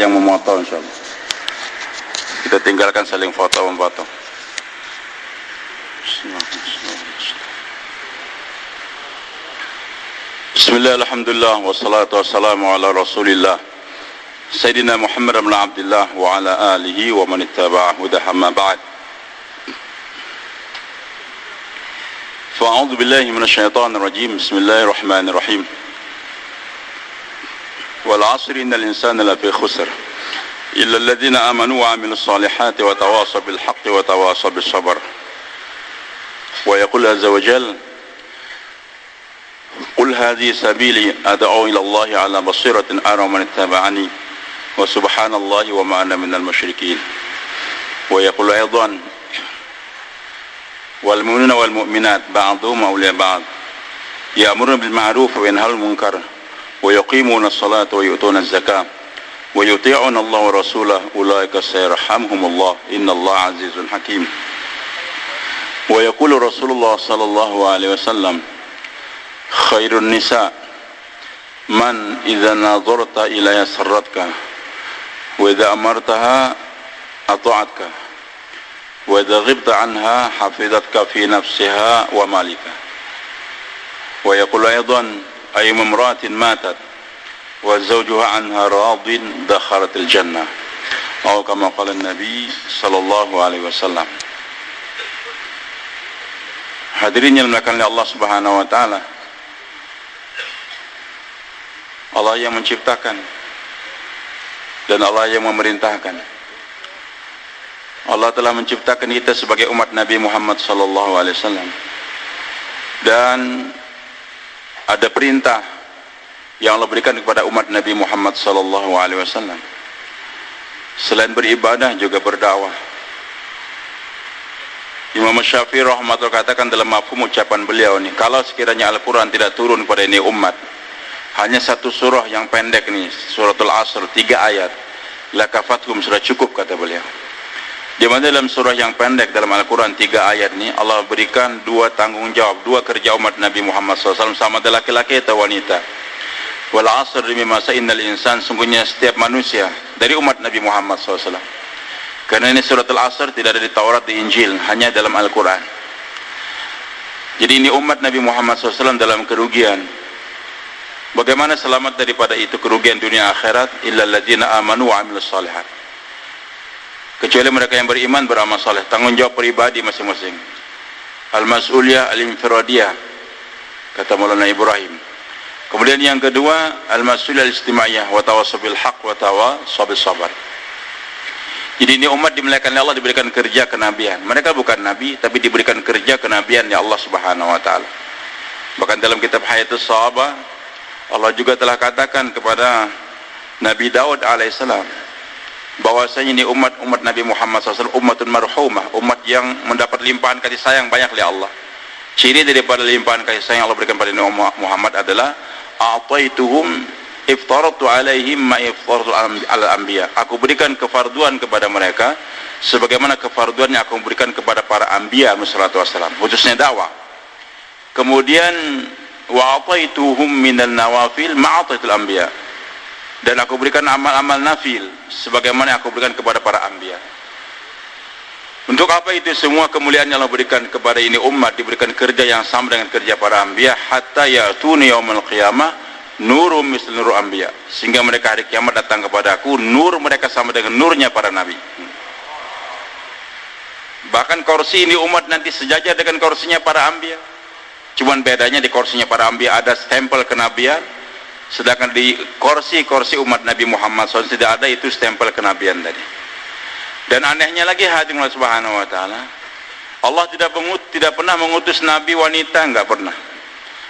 yang memotong, insyaallah. Kita tinggalkan saling foto-memfoto. Bismillah, alhamdulillah, wassalatu wassalamu ala rasulillah Sayyidina Muhammad ibn Abdullah wa ala alihi wa man ittaba'a hudahu, amma ba'd. Fa'udzu billahi minasy syaithanir rajim. Bismillahirrahmanirrahim. Wal 'asri innal insana lafi khusr illa alladhina amanu wa 'amilus solihati wa tawasaw bil haqqi wa tawasaw bis sabr. Wa yaqul azza wa jalla Qul hadhihi sabili ad'u ila Allahi 'ala basiratin ana wa man ittaba'ani wa subhanallahi wa ma ana minal musyrikin. Wa yaqul aidan wal mu'minuna wal mu'minat ba'dhum awliya ba'd ya'muruna bil ma'ruf wa yanhauna 'anil munkar wa yuqimuna as-salata wa yu'tuna az-zakata wa yuti'una Allah wa rasulahu ulaika sayarhamuhumullah innallaha 'azizun hakim. Wa yaqulu Rasulullah sallallahu alaihi wasallam khairun nisa man idza nadharta ilayha sarratka wa idza amartaha ata'atka wa idza ghibta anha hafizatka fi nafsiha wa malika. Wa yaqulu aidan ay imra'atin matat wa zawjuha anha radin dakhalatil jannah atau kama qala an-nabi sallallahu alaihi wasallam. Hadirin yang dimuliakan oleh Allah Subhanahu wa taala, Allah yang menciptakan dan Allah yang memerintahkan. Allah telah menciptakan kita sebagai umat Nabi Muhammad sallallahu alaihi wasallam. Dan ada perintah yang Allah berikan kepada umat Nabi Muhammad sallallahu alaihi wasallam. Selain beribadah juga berdakwah. Imam Syafi'i rahmatullah katakan dalam mafhum ucapan beliau nih, kalau sekiranya Al-Qur'an tidak turun kepada ini umat, hanya satu surah yang pendek nih, suratul Asr, 3 ayat, lakafathum, sudah cukup kata beliau. Di mana dalam surah yang pendek dalam Al-Quran 3 ayat ini Allah berikan 2 tanggung jawab, 2 kerja umat Nabi Muhammad SAW, sama ada laki-laki atau wanita. Wal 'asr demi masa innal insan, sungguhnya setiap manusia dari umat Nabi Muhammad SAW. Karena ini suratul Asr tidak ada di Taurat, di Injil, hanya dalam Al-Quran. Jadi ini umat Nabi Muhammad SAW dalam kerugian. Bagaimana selamat daripada itu kerugian dunia akhirat? Illa alladzina amanu wa 'amilus sholihat. Kecuali mereka yang beriman, beramal saleh. Tanggung jawab pribadi masing-masing. Al-mas'uliyah al-infiradiyah, kata Maulana Ibrahim. Kemudian yang kedua, al-mas'uliyah al-istimaiyah, wa tawassaw bil haqq wa tawassaw bis sabr. Jadi ini umat dimuliakan oleh Allah, diberikan kerja kenabian. Mereka bukan nabi, tapi diberikan kerja kenabian ya Allah Subhanahu wa taala. Bahkan dalam kitab Hayatus Sahabah, Allah juga telah katakan kepada Nabi Daud alaihissalam bahwasanya ini umat Nabi Muhammad SAW ummatun marhumah, umat yang mendapat limpahan kasih sayang banyak oleh Allah. Ciri daripada limpahan kasih sayang Allah berikan pada Nabi Muhammad adalah a'taituhum iftaratu alaihim ma iftaratu al-anbiya. Aku berikan kefarduan kepada mereka sebagaimana kefarduan yang aku berikan kepada para anbiya sallallahu alaihi wasallam, khususnya dakwah. Kemudian wa a'taituhum minal nawafil ma a'taitul anbiya. Dan aku berikan amal-amal nafil sebagaimana aku berikan kepada para anbiya. Untuk apa itu semua kemuliaan yang Allah berikan kepada ini umat, diberikan kerja yang sama dengan kerja para anbiya, hatta ya'tuni yaumil qiyamah nurum misl nur anbiya, sehingga mereka hari kiamat datang kepada aku, nur mereka sama dengan nurnya para nabi. Bahkan kursi ini umat nanti sejajar dengan kursinya para anbiya. Cuman bedanya di kursinya para anbiya ada stempel kenabian, sedangkan di kursi umat Nabi Muhammad SAW tidak ada itu stempel kenabian tadi. Dan anehnya lagi, hadirin Allah Subhanahu wa taala, Allah tidak pernah mengutus nabi wanita, enggak pernah.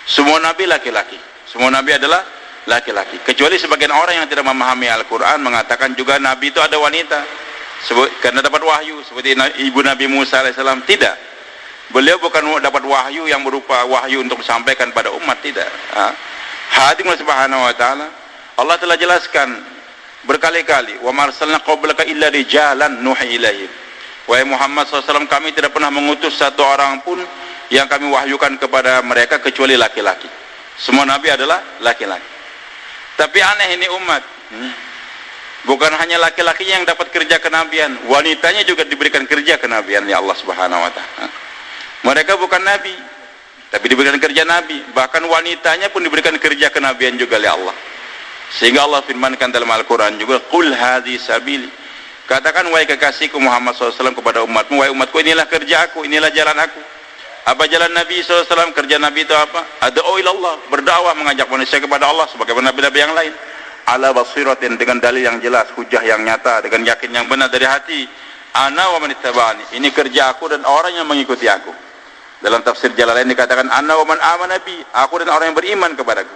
Semua nabi laki-laki. Semua nabi adalah laki-laki. Kecuali sebagian orang yang tidak memahami Al-Qur'an mengatakan juga nabi itu ada wanita. Karena dapat wahyu seperti ibu Nabi Musa alaihissalam. Tidak. Beliau bukan dapat wahyu yang berupa wahyu untuk disampaikan pada umat, tidak. Hadirin Subhanahu wa taala, Allah telah jelaskan berkali-kali, wa marsalna qablaka illa rijalan nuhi ilaihim. Wahai Muhammad SAW, kami tidak pernah mengutus satu orang pun yang kami wahyukan kepada mereka kecuali laki-laki. Semua nabi adalah laki-laki. Tapi aneh ini umat, Bukan hanya laki-lakinya yang dapat kerja kenabian, wanitanya juga diberikan kerja kenabian ya Allah Subhanahu wa taala. Mereka bukan nabi, tapi diberikan kerja nabi. Bahkan wanitanya pun diberikan kerja kenabian juga oleh Allah. Sehingga Allah firmankan dalam Al-Quran juga, Qul hadhi sabili. Katakan wahai kekasihku Muhammad SAW kepada umatmu, wahai umatku, inilah kerja aku, inilah jalan aku. Apa jalan Nabi SAW? Kerja Nabi itu apa? Ad'u ilallah, berdakwah, mengajak manusia kepada Allah sebagaimana nabi-nabi yang lain. Ala basiratin, dengan dalil yang jelas, hujah yang nyata, dengan yakin yang benar dari hati. Ana wa man ittaba'ani, ini kerja aku dan orang yang mengikuti aku. Dalam tafsir Jalalain dikatakan ana wa man amana bi, aku dan orang yang beriman kepadaku.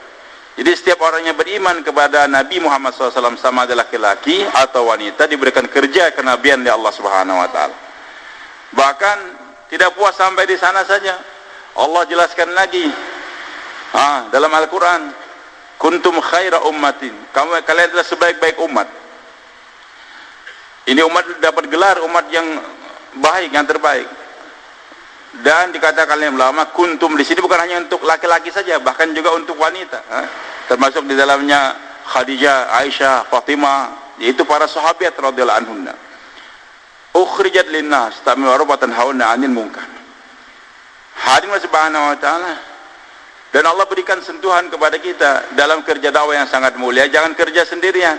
Jadi setiap orang yang beriman kepada Nabi Muhammad SAW, sama ada laki-laki atau wanita, diberikan kerja kenabian oleh Allah Subhanahu wa taala. Bahkan tidak puas sampai di sana saja, Allah jelaskan lagi dalam Al-Quran, kuntum khaira ummatin, kalian adalah sebaik-baik umat. Ini umat dapat gelar umat yang baik, yang terbaik. Dan dikatakan oleh ulama, kuntum di sini bukan hanya untuk laki-laki saja, bahkan juga untuk wanita. Termasuk di dalamnya Khadijah, Aisyah, Fatimah, yaitu para sahabat radhiyallahu anhunna. Ukhrijat linnas ta'muru bil ma'ruf wa tanhauna 'anil munkar. Hadirin subhanahu wa ta'ala. Dan Allah berikan sentuhan kepada kita dalam kerja dakwah yang sangat mulia. Jangan kerja sendirian,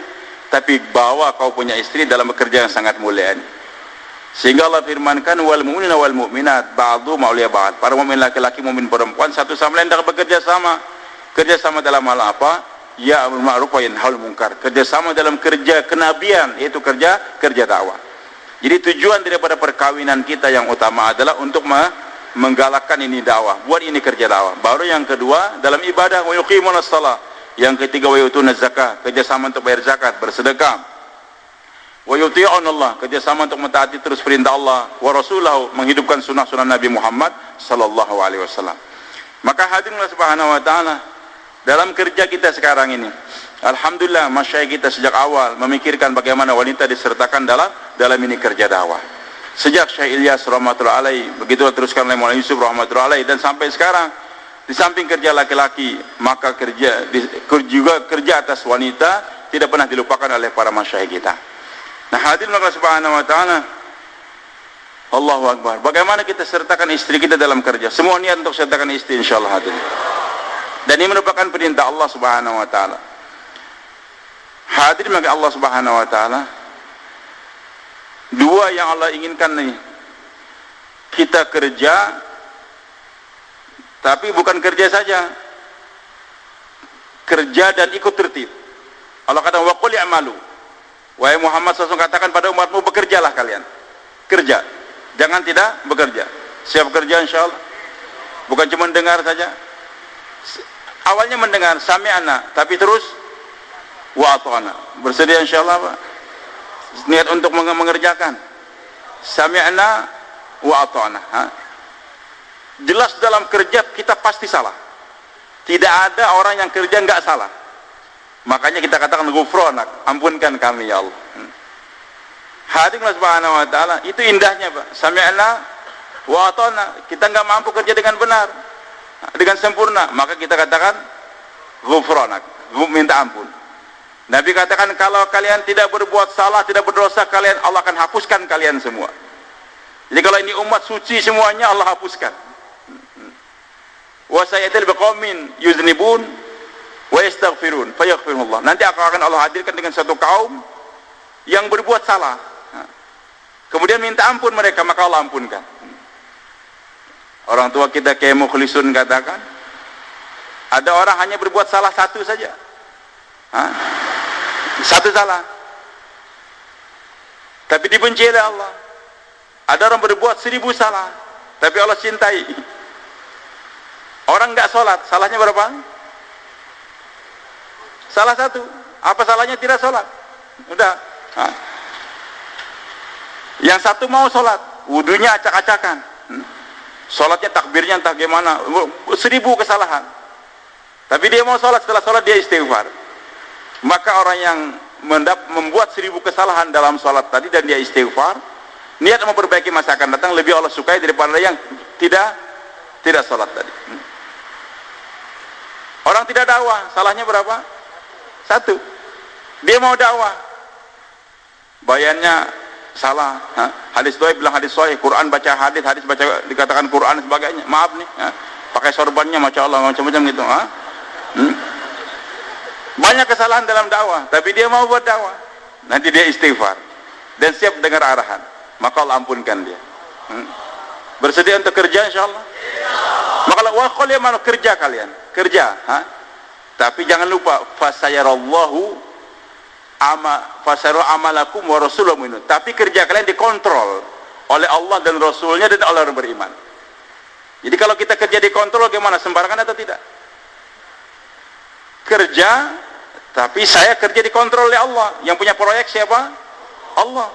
tapi bawa kau punya istri dalam bekerja yang sangat mulia ini. Sehingga Allah firmankan, wal mu'minuna wal mu'minat ba'dhum awliya ba'd. Para mukmin laki-laki, mukmin perempuan satu sama lain dapat bekerja sama. Kerja sama dalam hal apa? Ya'muru bil ma'ruf wa yanhaul munkar. Kerja sama dalam kerja kenabian, yaitu kerja dakwah. Jadi tujuan daripada perkawinan kita yang utama adalah untuk menggalakkan ini dakwah, buat ini kerja dakwah. Baru yang kedua dalam ibadah, wa yuqimunas shalah. Yang ketiga, wa yutuna zakah, kerjasama untuk bayar zakat, bersedekah. Wa yuti'unallah, kerjasama untuk mentaati terus perintah Allah, wa rasulahu, menghidupkan sunnah-sunnah Nabi Muhammad sallallahu alaihi wasallam. Maka hadirin subhanahu wa ta'ala, dalam kerja kita sekarang ini, alhamdulillah masyayikh kita sejak awal memikirkan bagaimana wanita disertakan dalam ini kerja dakwah. Sejak Syekh Ilyas rahmatullahi alaih, begitu teruskan oleh Maulana Yusuf rahmatullahi alaih, dan sampai sekarang, di samping kerja laki-laki, maka juga kerja atas wanita tidak pernah dilupakan oleh para masyayikh kita. Nah hadirin Allah subhanahu wa ta'ala, Allahu Akbar. Bagaimana kita sertakan istri kita dalam kerja? Semua niat untuk sertakan istri insyaallah hadirin. Dan ini merupakan perintah Allah subhanahu wa ta'ala. Hadirin bagi Allah subhanahu wa ta'ala, dua yang Allah inginkan nih, kita kerja, tapi bukan kerja saja, kerja dan ikut tertib. Allah kata, wa qul i'malu, wahai Muhammad SAW, katakan pada umatmu, bekerjalah kalian. Kerja, jangan tidak bekerja. Siap kerja insyaallah, bukan cuma dengar saja. Awalnya mendengar, sami'ana, tapi terus wa ata'na, bersedia insyaallah Pak, niat untuk mengerjakan. Sami'na wa ata'na. Jelas dalam kerja kita pasti salah. Tidak ada orang yang kerja enggak salah. Makanya kita katakan ghufranak, ampunkan kami ya Allah. Hadirin subhanahu wa ta'ala, itu indahnya Pak. Sami'na wa ata'na, kita enggak mampu kerja dengan benar, dengan sempurna, maka kita katakan ghufranak, minta ampun. Nabi katakan, kalau kalian tidak berbuat salah, tidak berdosa, kalian, Allah akan hapuskan kalian semua. Jadi kalau ini umat suci semuanya, Allah hapuskan. Wa sayatil biqaumin yuznibun wa yastaghfirun fayaghfirullah. Nanti akan Allah hadirkan dengan satu kaum yang berbuat salah, kemudian minta ampun mereka, maka Allah ampunkan. Orang tua kita kayak Mukhlisun katakan, ada orang hanya berbuat salah satu saja, satu salah, tapi dibenci oleh Allah. Ada orang berbuat 1000 salah, tapi Allah cintai. Orang nggak sholat, salahnya berapa? Salah satu. Apa salahnya tidak sholat? Udah. Yang satu mau sholat, wudunya acak-acakan, sholatnya takbirnya entah gimana, 1000 kesalahan, tapi dia mau sholat, setelah sholat dia istighfar. Maka orang yang membuat 1000 kesalahan dalam sholat tadi dan dia istighfar, niat memperbaiki masa akan datang, lebih Allah sukai daripada yang tidak sholat tadi. Orang tidak dakwah, salahnya berapa? Satu. Dia mau dakwah, bayannya salah, hadis dhaif bilang hadis sahih, Quran baca hadis, hadis baca dikatakan Quran dan sebagainya. Maaf nih, pakai sorbannya masya Allah macam-macam gitu. Banyak kesalahan dalam dakwah, tapi dia mau buat dakwah. Nanti dia istighfar dan siap dengar arahan, maka Allah ampunkan dia. Bersedia untuk kerja insyaallah? Maka wakil ya mana kerja kalian, kerja, tapi jangan lupa fasayarallahu fasaru amalakum wa rasuluhu minhu. Tapi kerja kalian dikontrol oleh Allah dan Rasulnya dan oleh orang beriman. Jadi kalau kita kerja dikontrol gimana, sembarangan atau tidak? Kerja, tapi saya kerja dikontrol oleh Allah. Yang punya proyek siapa? Allah.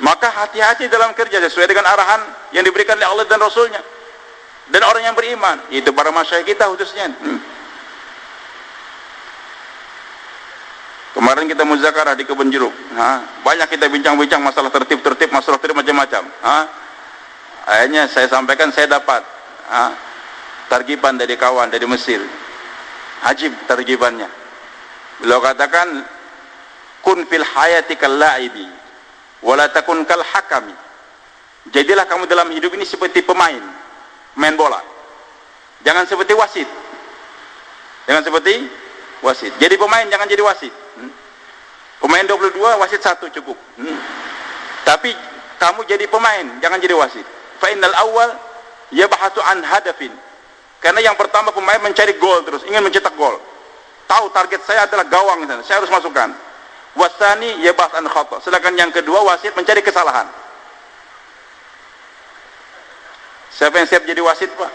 Maka hati-hati dalam kerja sesuai dengan arahan yang diberikan oleh Allah dan Rasulnya dan orang yang beriman, itu para masyayikh kita khususnya. Kemarin kita muzakarah di Kebun Jeruk, banyak kita bincang-bincang masalah tertib, masalah tertib macam-macam. Akhirnya saya sampaikan, saya dapat targiban dari kawan dari Mesir. Ajib targibannya. Beliau katakan, kun fil hayati kal la'ibi wala takun kal hakami. Jadilah kamu dalam hidup ini seperti pemain main bola, jangan seperti wasit. Jangan seperti wasit. Jadi pemain, jangan jadi wasit. Pemain 22, wasit 1 cukup. Tapi kamu jadi pemain, jangan jadi wasit. Fa innal awwal yabhatu an hadafin. Karena yang pertama pemain mencari gol terus, ingin mencetak gol. Tahu target saya adalah gawang misalnya, saya harus masukkan. Wasani yabhat an khata. Sedangkan yang kedua wasit mencari kesalahan. Siapa yang siap jadi wasit, Pak?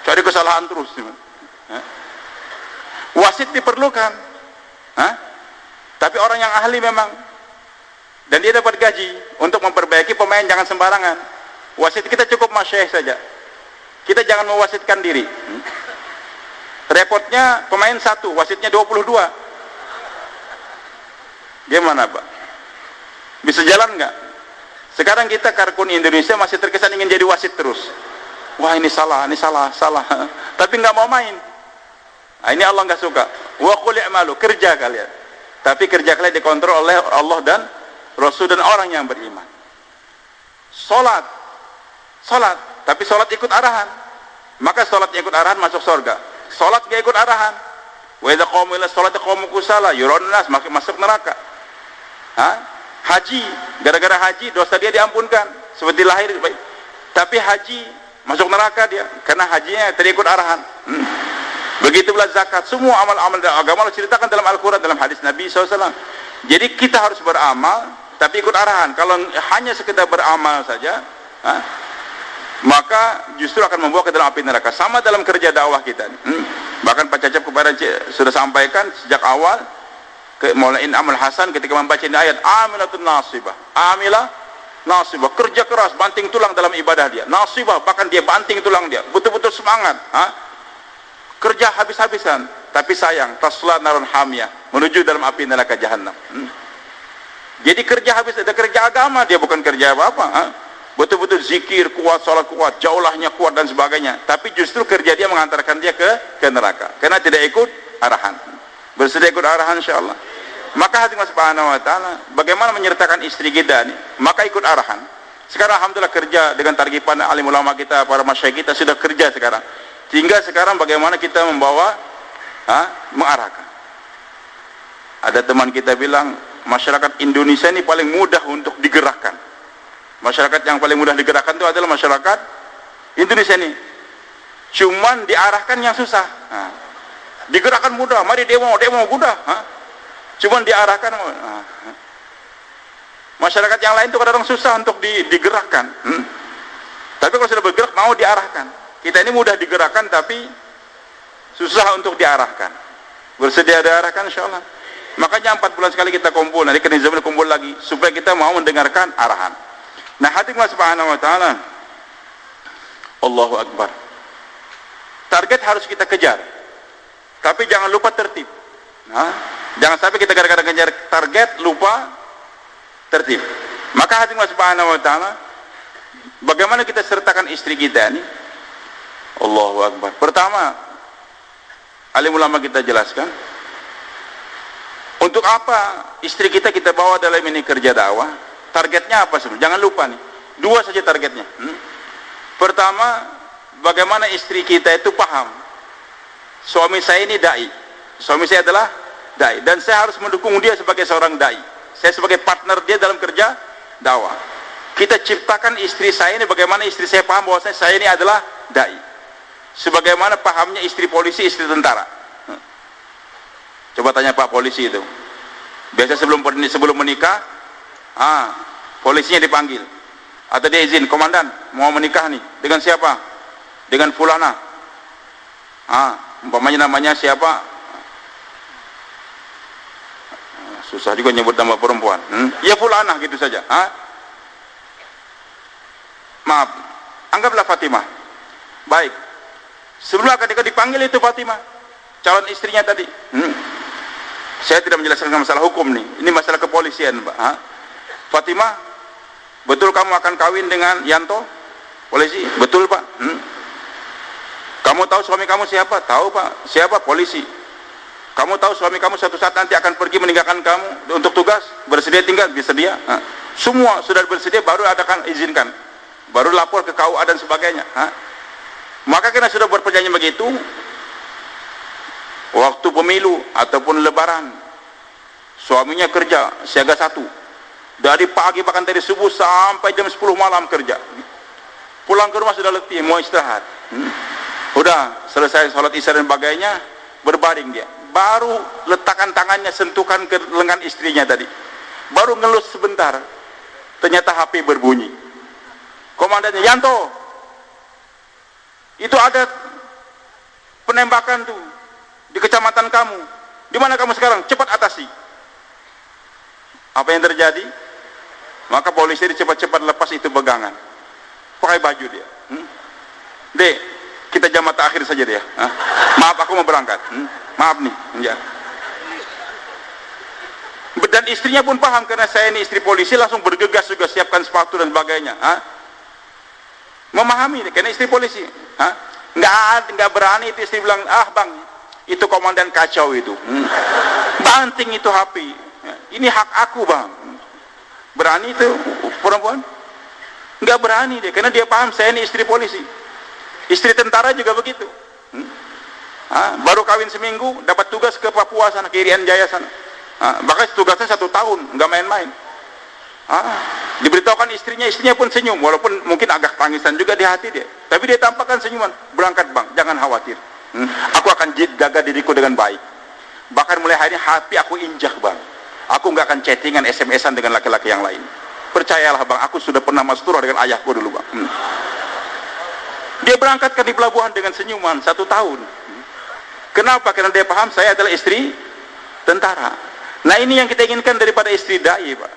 Cari kesalahan terus. Wasit diperlukan, tapi orang yang ahli memang, dan dia dapat gaji untuk memperbaiki pemain, jangan sembarangan. Wasit kita cukup masyayikh saja, kita jangan mewasitkan diri. Repotnya pemain 1, wasitnya 22. Gimana, Pak? Bisa jalan nggak? Sekarang kita Karkun Indonesia masih terkesan ingin jadi wasit terus. Wah, ini salah, salah. Tapi nggak mau main. Ini Allah nggak suka. Wa qul i'malu, kerja kalian. Tapi kerja kalian dikontrol oleh Allah dan Rasul dan orang yang beriman. Salat, tapi salat ikut arahan. Maka salat yang ikut arahan masuk surga. Salat nggak ikut arahan. Wa idza qamu ila sholati qamu kusala yurun nas, masuk neraka. Haji, gara-gara haji dosa dia diampunkan seperti lahir, tapi haji masuk neraka dia karena hajinya tidak ikut arahan. Begitu pula zakat, semua amal-amal agama Allah ceritakan dalam Al-Quran, dalam hadis Nabi SAW. Jadi kita harus beramal tapi ikut arahan. Kalau hanya sekedar beramal saja, maka justru akan membawa ke dalam api neraka. Sama dalam kerja dakwah kita. Bahkan Pak Cacap kemarin sudah sampaikan sejak awal, Maulana Amal Hasan ketika membaca ini ayat, amilatun nasibah, kerja keras, banting tulang dalam ibadah dia, nasibah, bahkan dia banting tulang dia, betul-betul semangat, kerja habis-habisan, tapi sayang, tasla narun hamiyah, menuju dalam api neraka jahanam. Jadi kerja habis, ada kerja agama, dia bukan kerja apa-apa, betul-betul zikir kuat, salat kuat, jaulahnya kuat dan sebagainya, tapi justru kerja dia mengantarkan dia ke neraka, karena tidak ikut arahan. Bersedia ikut arahan insyaallah. Maka hati Allah Subhanahu wa taala bagaimana menyertakan istri kita nih, maka ikut arahan. Sekarang alhamdulillah kerja dengan targipan alim ulama kita, para masyayikh kita sudah kerja sekarang. Sehingga sekarang bagaimana kita membawa mengarahkan. Ada teman kita bilang masyarakat Indonesia ini paling mudah untuk digerakkan. Masyarakat yang paling mudah digerakkan itu adalah masyarakat Indonesia ini. Cuman diarahkan yang susah. Digerakkan mudah, mari demo mudah. Cuman diarahkan. Masyarakat yang lain itu kadang-kadang susah untuk digerakkan. Tapi kalau sudah bergerak mau diarahkan. Kita ini mudah digerakkan tapi susah untuk diarahkan. Bersedia diarahkan insyaallah. Makanya 4 bulan sekali kita kumpul, nanti kena zaman kumpul lagi supaya kita mau mendengarkan arahan. Nah, hati Allah Subhanahu wa taala, Allahu Akbar. Target harus kita kejar. Tapi jangan lupa tertib. Jangan sampai kita gara-gara kejar target lupa tertib. Maka hati Allah Subhanahu wa taala, bagaimana kita sertakan istri kita ini? Allahu Akbar. Pertama, alim ulama kita jelaskan, Untuk apa istri kita bawa dalam ini kerja dakwah? Targetnya apa sebenarnya? Jangan lupa nih, dua saja targetnya. Pertama, bagaimana istri kita itu paham suami saya ini dai, suami saya adalah dai, dan saya harus mendukung dia sebagai seorang dai. Saya sebagai partner dia dalam kerja dakwah. Kita ciptakan istri saya ini bagaimana istri saya paham bahwa saya ini adalah dai, sebagaimana pahamnya istri polisi, istri tentara. Coba tanya Pak polisi itu, biasa sebelum menikah, polisinya dipanggil atau dia izin, komandan mau menikah nih, dengan siapa? Dengan fulana. Umpamanya namanya siapa, susah juga nyebut nama perempuan, ya fulana gitu saja. Maaf, anggaplah Fatimah. Baik, sebelum ketika dipanggil itu Fatimah, calon istrinya tadi, saya tidak menjelaskan masalah hukum nih, ini masalah kepolisian, Pak. Fatimah, betul kamu akan kawin dengan Yanto? Polisi, betul Pak. Kamu tahu suami kamu siapa? Tahu Pak. Siapa? Polisi. Kamu tahu suami kamu suatu saat nanti akan pergi meninggalkan kamu untuk tugas? Bersedia tinggal? Bersedia. Semua sudah bersedia, baru adakan izinkan, baru lapor ke KUA dan sebagainya. Maka karena sudah berperjanjian begitu, waktu pemilu ataupun lebaran, suaminya kerja siaga 1 dari pagi, bahkan dari subuh sampai jam 10 malam kerja, pulang ke rumah sudah letih, mau istirahat, udah selesai sholat isya dan sebagainya, berbaring dia, baru letakkan tangannya sentuhkan ke lengan istrinya tadi, baru ngelus sebentar, ternyata HP berbunyi. Komandannya, Yanto, itu ada penembakan tuh di kecamatan kamu, di mana kamu sekarang? Cepat atasi. Apa yang terjadi? Maka polisi cepat-cepat lepas itu pegangan, pakai baju dia. Dek, kita jam mata akhir saja dia. Maaf, aku mau berangkat. Maaf nih. Ya. Dan istrinya pun paham, karena saya ini istri polisi, langsung bergegas juga siapkan sepatu dan sebagainya. Memahami, karena istri polisi. Nggak berani itu istri bilang, bang, itu komandan kacau itu, banting itu HP, ini hak aku bang. Berani itu perempuan? Nggak berani dia, karena dia paham saya ini istri polisi. Istri tentara juga begitu. Baru kawin seminggu, dapat tugas ke Papua sana, ke Irian Jaya sana. Bahkan tugasnya 1 tahun, nggak main-main. Diberitahukan istrinya pun senyum, walaupun mungkin agak tangisan juga di hati dia, tapi dia tampakkan senyuman. Berangkat bang, jangan khawatir. Aku akan jaga diriku dengan baik. Bahkan mulai hari ini hati aku injak bang. Aku nggak akan chattingan, SMS-an dengan laki-laki yang lain. Percayalah bang, aku sudah pernah masturah dengan ayahku dulu bang. Dia berangkatkan di pelabuhan dengan senyuman 1 tahun. Kenapa? Karena dia paham saya adalah istri tentara. Nah ini yang kita inginkan daripada istri dai pak.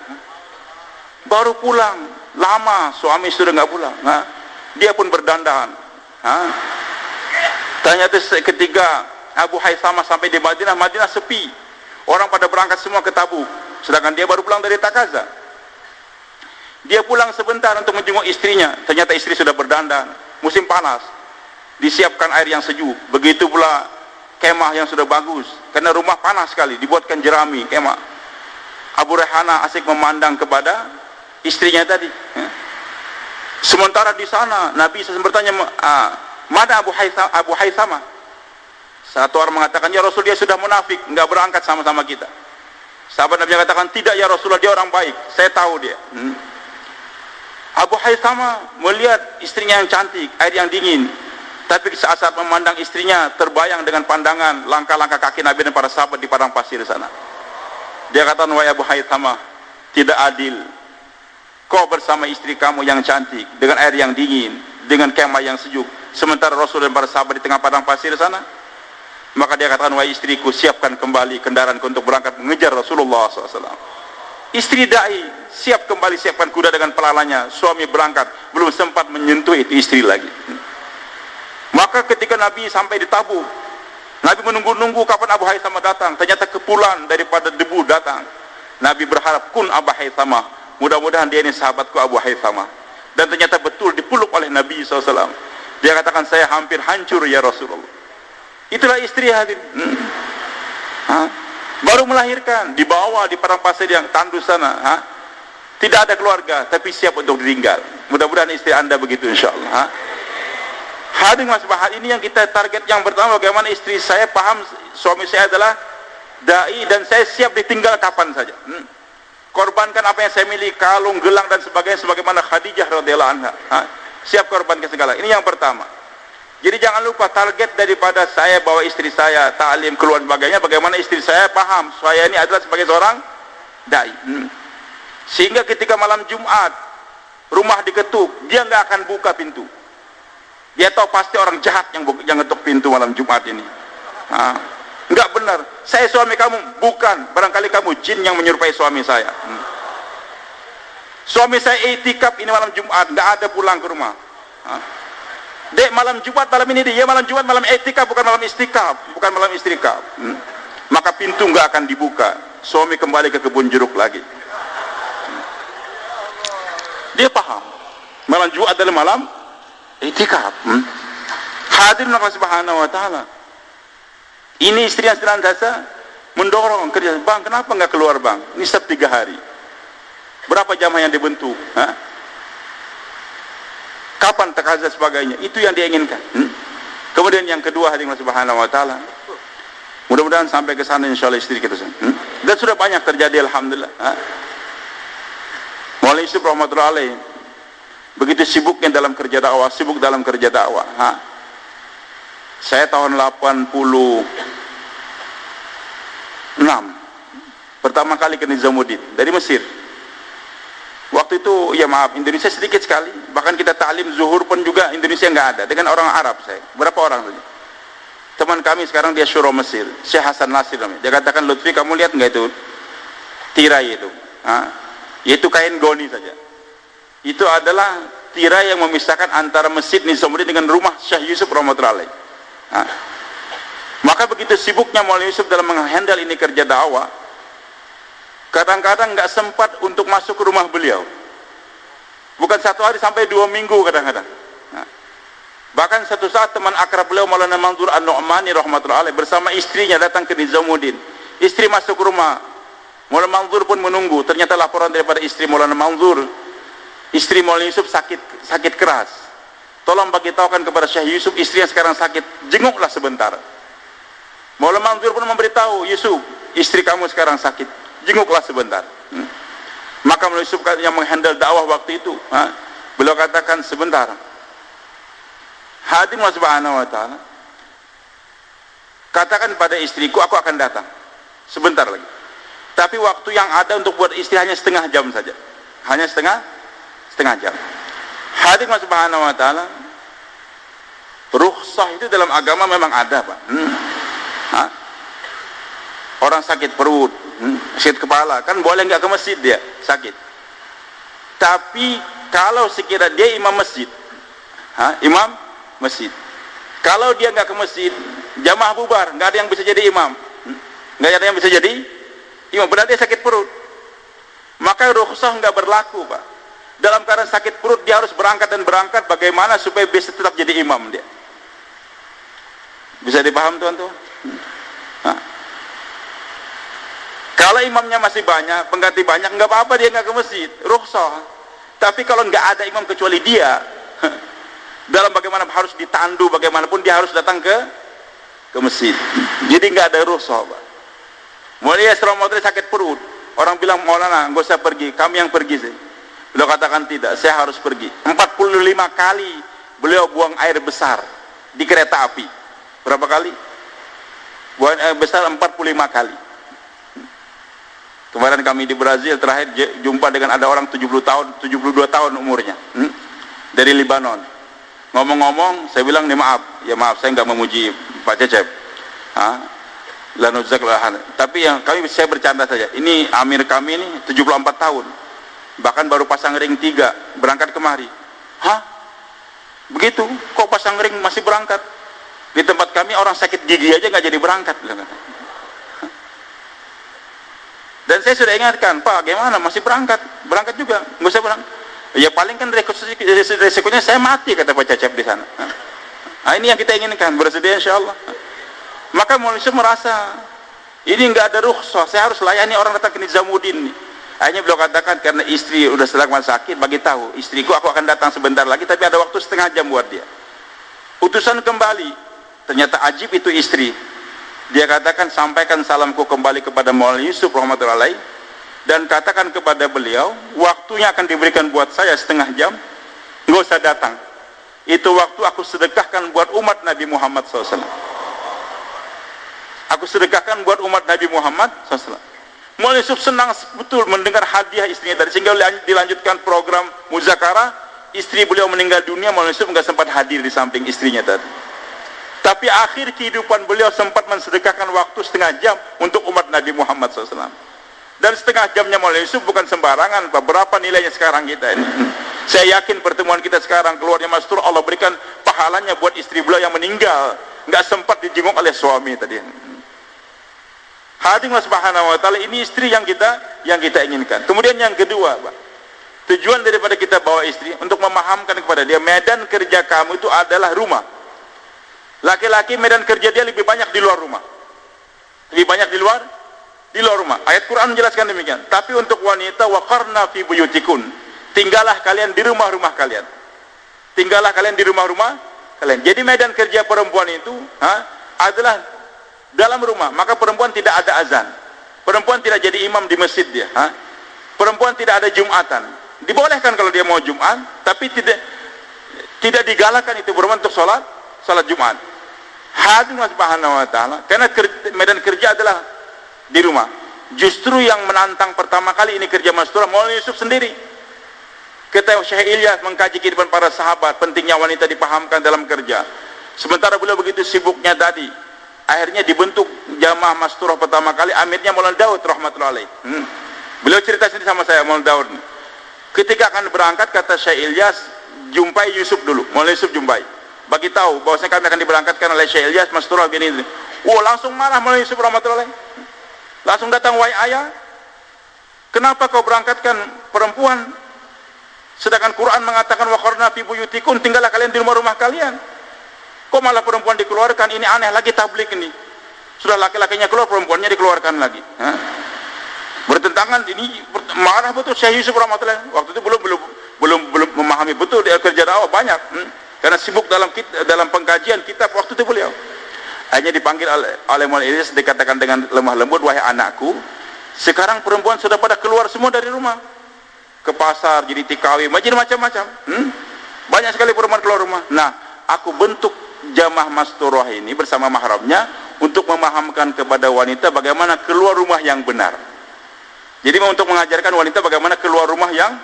Baru pulang, lama suami sudah nggak pulang. Dia pun berdandan. Ternyata ketika Abu Haythama sampai di Madinah, Madinah sepi, orang pada berangkat semua ke Tabuk, sedangkan dia baru pulang dari Takaza. Dia pulang sebentar untuk menjenguk istrinya, ternyata istri sudah berdandan, musim panas, disiapkan air yang sejuk, begitu pula kemah yang sudah bagus, karena rumah panas sekali, dibuatkan jerami kemah. Abu Rehana asik memandang kepada istrinya tadi. Sementara di sana Nabi SAW bertanya, mana Abu Haythama? Satu orang mengatakan, ya Rasul, dia sudah munafik, nggak berangkat sama-sama kita. Sahabat Nabi katakan, tidak ya Rasulullah, dia orang baik, saya tahu dia. Abu Haythama melihat istrinya yang cantik, air yang dingin, tapi saat-saat memandang istrinya terbayang dengan pandangan langkah-langkah kaki Nabi dan para sahabat di padang pasir di sana. Dia katakan, wahai Abu Haythama, tidak adil kau bersama istri kamu yang cantik dengan air yang dingin, dengan kemah yang sejuk, sementara Rasul dan para sahabat di tengah padang pasir di sana. Maka dia katakan, wahai istriku, siapkan kembali kendaraanku untuk berangkat mengejar Rasulullah SAW. Istri dai siap kembali, siapkan kuda dengan pelalanya. Suami berangkat, belum sempat menyentuh itu istri lagi. Maka ketika Nabi sampai di Tabuk, Nabi menunggu-nunggu kapan Abu Haythama datang. Ternyata kepulan daripada debu datang. Nabi berharap, kun Abu Haythama, mudah-mudahan dia ini sahabatku Abu Haythama. Dan ternyata betul dipeluk oleh Nabi SAW. Dia katakan, saya hampir hancur ya Rasulullah. Itulah istri hadir. baru melahirkan, dibawa di padang pasir yang tandus sana, tidak ada keluarga, tapi siap untuk ditinggal. Mudah-mudahan istri anda begitu insyaallah. Hadirin mas bahas ini yang kita target yang pertama, bagaimana istri saya paham suami saya adalah dai dan saya siap ditinggal kapan saja. Korbankan apa yang saya miliki, kalung, gelang dan sebagainya, sebagaimana Khadijah radhiyallahu anha. Siap korbankan segala. Ini yang pertama. Jadi jangan lupa target daripada saya bawa istri saya ta'lim keluar sebagainya, bagaimana istri saya paham saya ini adalah sebagai seorang dai. Sehingga ketika malam Jumat rumah diketuk, dia nggak akan buka pintu. Dia tahu pasti orang jahat yang ngetuk pintu malam Jumat ini. Nggak benar. Saya suami kamu, bukan. Barangkali kamu jin yang menyerupai suami saya. Suami saya itikaf ini malam Jumat, nggak ada pulang ke rumah. Dek, malam Jumat malam ini dia malam Jumat malam itikaf, bukan malam istikaf, bukan malam istikaf. Maka pintu nggak akan dibuka. Suami kembali ke kebun jeruk lagi. Dia paham. Malam Jumat adalah malam itikaf. Hadirin Allah Subhanahu wa taala. Ini istri yang senantiasa mendorong kerja. Bang, kenapa nggak keluar bang? Ini 3 hari. Berapa jamaah yang dibentuk? Kapan takazah sebagainya? Itu yang dia inginkan. Kemudian yang kedua, hadirin subhanahu wa ta'ala, mudah-mudahan sampai ke sana insyaallah istri kita. Dan sudah banyak terjadi alhamdulillah. Maulana Yusuf rahmatullahi alaih begitu sibuknya dalam kerja dakwah, sibuk dalam kerja dakwah. Saya tahun 86 pertama kali ke Nizamuddin dari Mesir. Waktu itu ya maaf, Indonesia sedikit sekali, bahkan kita ta'lim zuhur pun juga Indonesia nggak ada, dengan orang Arab saya. Berapa orang saja? Teman kami sekarang dia syuro Mesir, Syekh Hasan Nasir namanya. Dia katakan, Lutfi kamu lihat nggak itu tirai itu? Yaitu kain goni saja. Itu adalah tirai yang memisahkan antara Masjid Nizamuddin dengan rumah Syekh Yusuf rahmatullahi alaih. Maka begitu sibuknya Maulana Yusuf dalam menghandle ini kerja dakwah, kadang-kadang nggak sempat untuk masuk ke rumah beliau. Bukan 1 hari, sampai 2 minggu kadang-kadang. Bahkan satu saat teman akrab beliau Maulana Manzur An-Nu'mani rahmatullahi alaih bersama istrinya datang ke Nizamuddin. Istri masuk ke rumah, Maulana Manzur pun menunggu. Ternyata laporan daripada istri Maulana Manzur, istri Maulana Yusuf sakit keras. Tolong bagitahukan kepada Syekh Yusuf, istri yang sekarang sakit, jenguklah sebentar. Maulana Manzur pun memberitahu, Yusuf, istri kamu sekarang sakit, jenguklah sebentar. Maka Maulana Yusuf yang menghandle dakwah waktu itu, beliau katakan sebentar. Hadirin subhanahu wa ta'ala, katakan pada istriku aku akan datang sebentar lagi. Tapi waktu yang ada untuk buat istri hanya setengah jam saja. Hanya setengah jam. Hadirin subhanahu wa ta'ala, rukhsah itu dalam agama memang ada, Pak. Orang sakit perut, sakit kepala, kan boleh nggak ke masjid dia sakit. Tapi kalau sekira dia imam masjid, imam masjid, kalau dia nggak ke masjid, jamaah bubar, nggak ada yang bisa jadi imam, nggak ada yang bisa jadi imam. Berarti dia sakit perut, maka rukhsah nggak berlaku, Pak. Dalam keadaan sakit perut dia harus berangkat dan berangkat. Bagaimana supaya bisa tetap jadi imam dia? Bisa dipaham tuan-tuan? Kalau imamnya masih banyak, pengganti banyak, nggak apa-apa dia nggak ke masjid, rukhsah. Tapi kalau nggak ada imam kecuali dia, dalam bagaimana harus ditandu, bagaimanapun dia harus datang ke masjid. Jadi nggak ada rukhsah, Pak. Mulai Yasramadri sakit perut, orang bilang Maulana nggak usah pergi, kami yang pergi sih. Beliau katakan tidak, saya harus pergi. 45 kali beliau buang air besar di kereta api. Berapa kali? Buang air besar 45 kali. Kemarin kami di Brazil terakhir jumpa dengan ada orang 72 tahun umurnya, dari Libanon. Ngomong-ngomong, saya bilang nih maaf, ya maaf saya nggak memuji Pak Cecep. Tapi yang saya bercanda saja. Ini Amir kami ini 74 tahun. Bahkan baru pasang ring 3 berangkat kemari. Begitu? Kok pasang ring masih berangkat? Di tempat kami orang sakit gigi aja nggak jadi berangkat. Dan saya sudah ingatkan, Pak, gimana masih berangkat juga, nggak usah berangkat. Ya paling kan resikonya saya mati, kata Pak Cecep di sana. Ini yang kita inginkan, bersedia insya Allah. Maka manusia merasa Ini nggak ada rukhsah, saya harus layani orang datang ke Nizamuddin nih. Akhirnya beliau katakan, karena istri udah sedang sakit, bagi tahu istriku aku akan datang sebentar lagi, tapi ada waktu setengah jam buat dia. Utusan kembali, ternyata ajib itu istri. Dia katakan, sampaikan salamku kembali kepada Maulana Yusuf rahmatullahi alaih, dan katakan kepada beliau, waktunya akan diberikan buat saya setengah jam, nggak usah datang. Itu waktu aku sedekahkan buat umat Nabi Muhammad SAW. Aku sedekahkan buat umat Nabi Muhammad SAW. Maulana Yusuf senang betul mendengar hadiah istrinya tadi, sehingga dilanjutkan program muzakarah. Istri beliau meninggal dunia, Maulana Yusuf nggak sempat hadir di samping istrinya tadi. Tapi akhir kehidupan beliau sempat mensedekahkan waktu setengah jam untuk umat Nabi Muhammad SAW. Dan setengah jamnya Maulana Yusuf bukan sembarangan, Pak. Berapa nilainya sekarang kita ini? Saya yakin pertemuan kita sekarang, keluarnya Mastur, Allah berikan pahalanya buat istri beliau yang meninggal, nggak sempat dijenguk oleh suami tadi. Hadirin subhanahu wa ta'ala, ini istri yang kita inginkan. Kemudian yang kedua, Pak, tujuan daripada kita bawa istri untuk memahamkan kepada dia, medan kerja kamu itu adalah rumah. Laki-laki medan kerja dia lebih banyak di luar rumah, lebih banyak di luar rumah. Ayat Quran menjelaskan demikian. Tapi untuk wanita, waqarna fi buyutikun, tinggallah kalian di rumah-rumah kalian, tinggallah kalian di rumah-rumah kalian. Jadi medan kerja perempuan itu adalah dalam rumah. Maka perempuan tidak ada azan, perempuan tidak jadi imam di masjid dia, perempuan tidak ada jumatan. Dibolehkan kalau dia mau jumat, tapi tidak digalakkan itu perempuan untuk sholat jumat. Hadirin subhanahu wa ta'ala, karena medan kerja adalah di rumah. Justru yang menantang pertama kali ini kerja Masturah Maulana Yusuf sendiri. Ketika Syekh Ilyas mengkaji kehidupan para sahabat, pentingnya wanita dipahamkan dalam kerja. Sementara beliau begitu sibuknya tadi, akhirnya dibentuk jamaah Masturah pertama kali, amirnya Maulana Daud rahmatullahi alaih. Beliau cerita sendiri sama saya, Maulana Daud. Ketika akan berangkat, kata Syekh Ilyas, jumpai Yusuf dulu. Maulana Yusuf jumpai, bagi tahu bahwasanya kami akan diberangkatkan oleh Syekh Ilyas Masturah gini. Langsung marah Maulana Yusuf rahmatullahi alaih. Langsung datang, wahai ayah, kenapa kau berangkatkan perempuan? Sedangkan Quran mengatakan waqarna fi buyutikum, tinggallah kalian di rumah-rumah kalian. Kok malah perempuan dikeluarkan? Ini aneh lagi tablik ini. Sudah laki-lakinya keluar, perempuannya dikeluarkan lagi. Bertentangan, ini marah betul Syekh Yusuf rahmatullahi. Waktu itu belum memahami betul dia kerja dakwah banyak. Karena sibuk dalam pengkajian kitab waktu itu beliau. Akhirnya dipanggil oleh Maulana Ilyas, dikatakan dengan lemah lembut, wahai anakku, sekarang perempuan sudah pada keluar semua dari rumah, ke pasar, jadi TKW, jadi macam-macam. Banyak sekali perempuan keluar rumah. Nah, aku bentuk jamaah Masturah ini bersama mahramnya untuk memahamkan kepada wanita bagaimana keluar rumah yang benar. Jadi untuk mengajarkan wanita bagaimana keluar rumah yang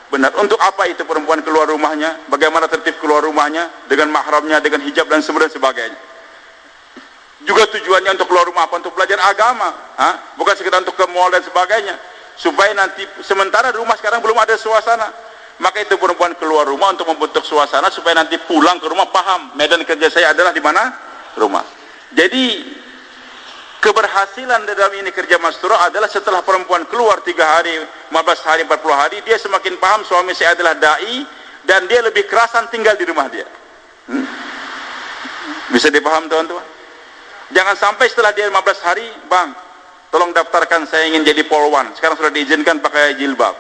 benar. Untuk apa itu perempuan keluar rumahnya, bagaimana tertib keluar rumahnya, dengan mahramnya, dengan hijab dan sebagainya. Juga tujuannya untuk keluar rumah apa? Untuk belajar agama, bukan sekedar untuk ke mall dan sebagainya. Supaya nanti, sementara rumah sekarang belum ada suasana, maka itu perempuan keluar rumah untuk membentuk suasana supaya nanti pulang ke rumah paham medan kerja saya adalah di mana? Rumah. Jadi keberhasilan dalam ini kerja Masturah adalah setelah perempuan keluar 3 hari, 15 hari, 40 hari, dia semakin paham suami saya adalah dai, dan dia lebih kerasan tinggal di rumah dia. Bisa dipaham teman-teman? Jangan sampai setelah dia 15 hari, bang, tolong daftarkan saya ingin jadi polwan. Sekarang sudah diizinkan pakai jilbab.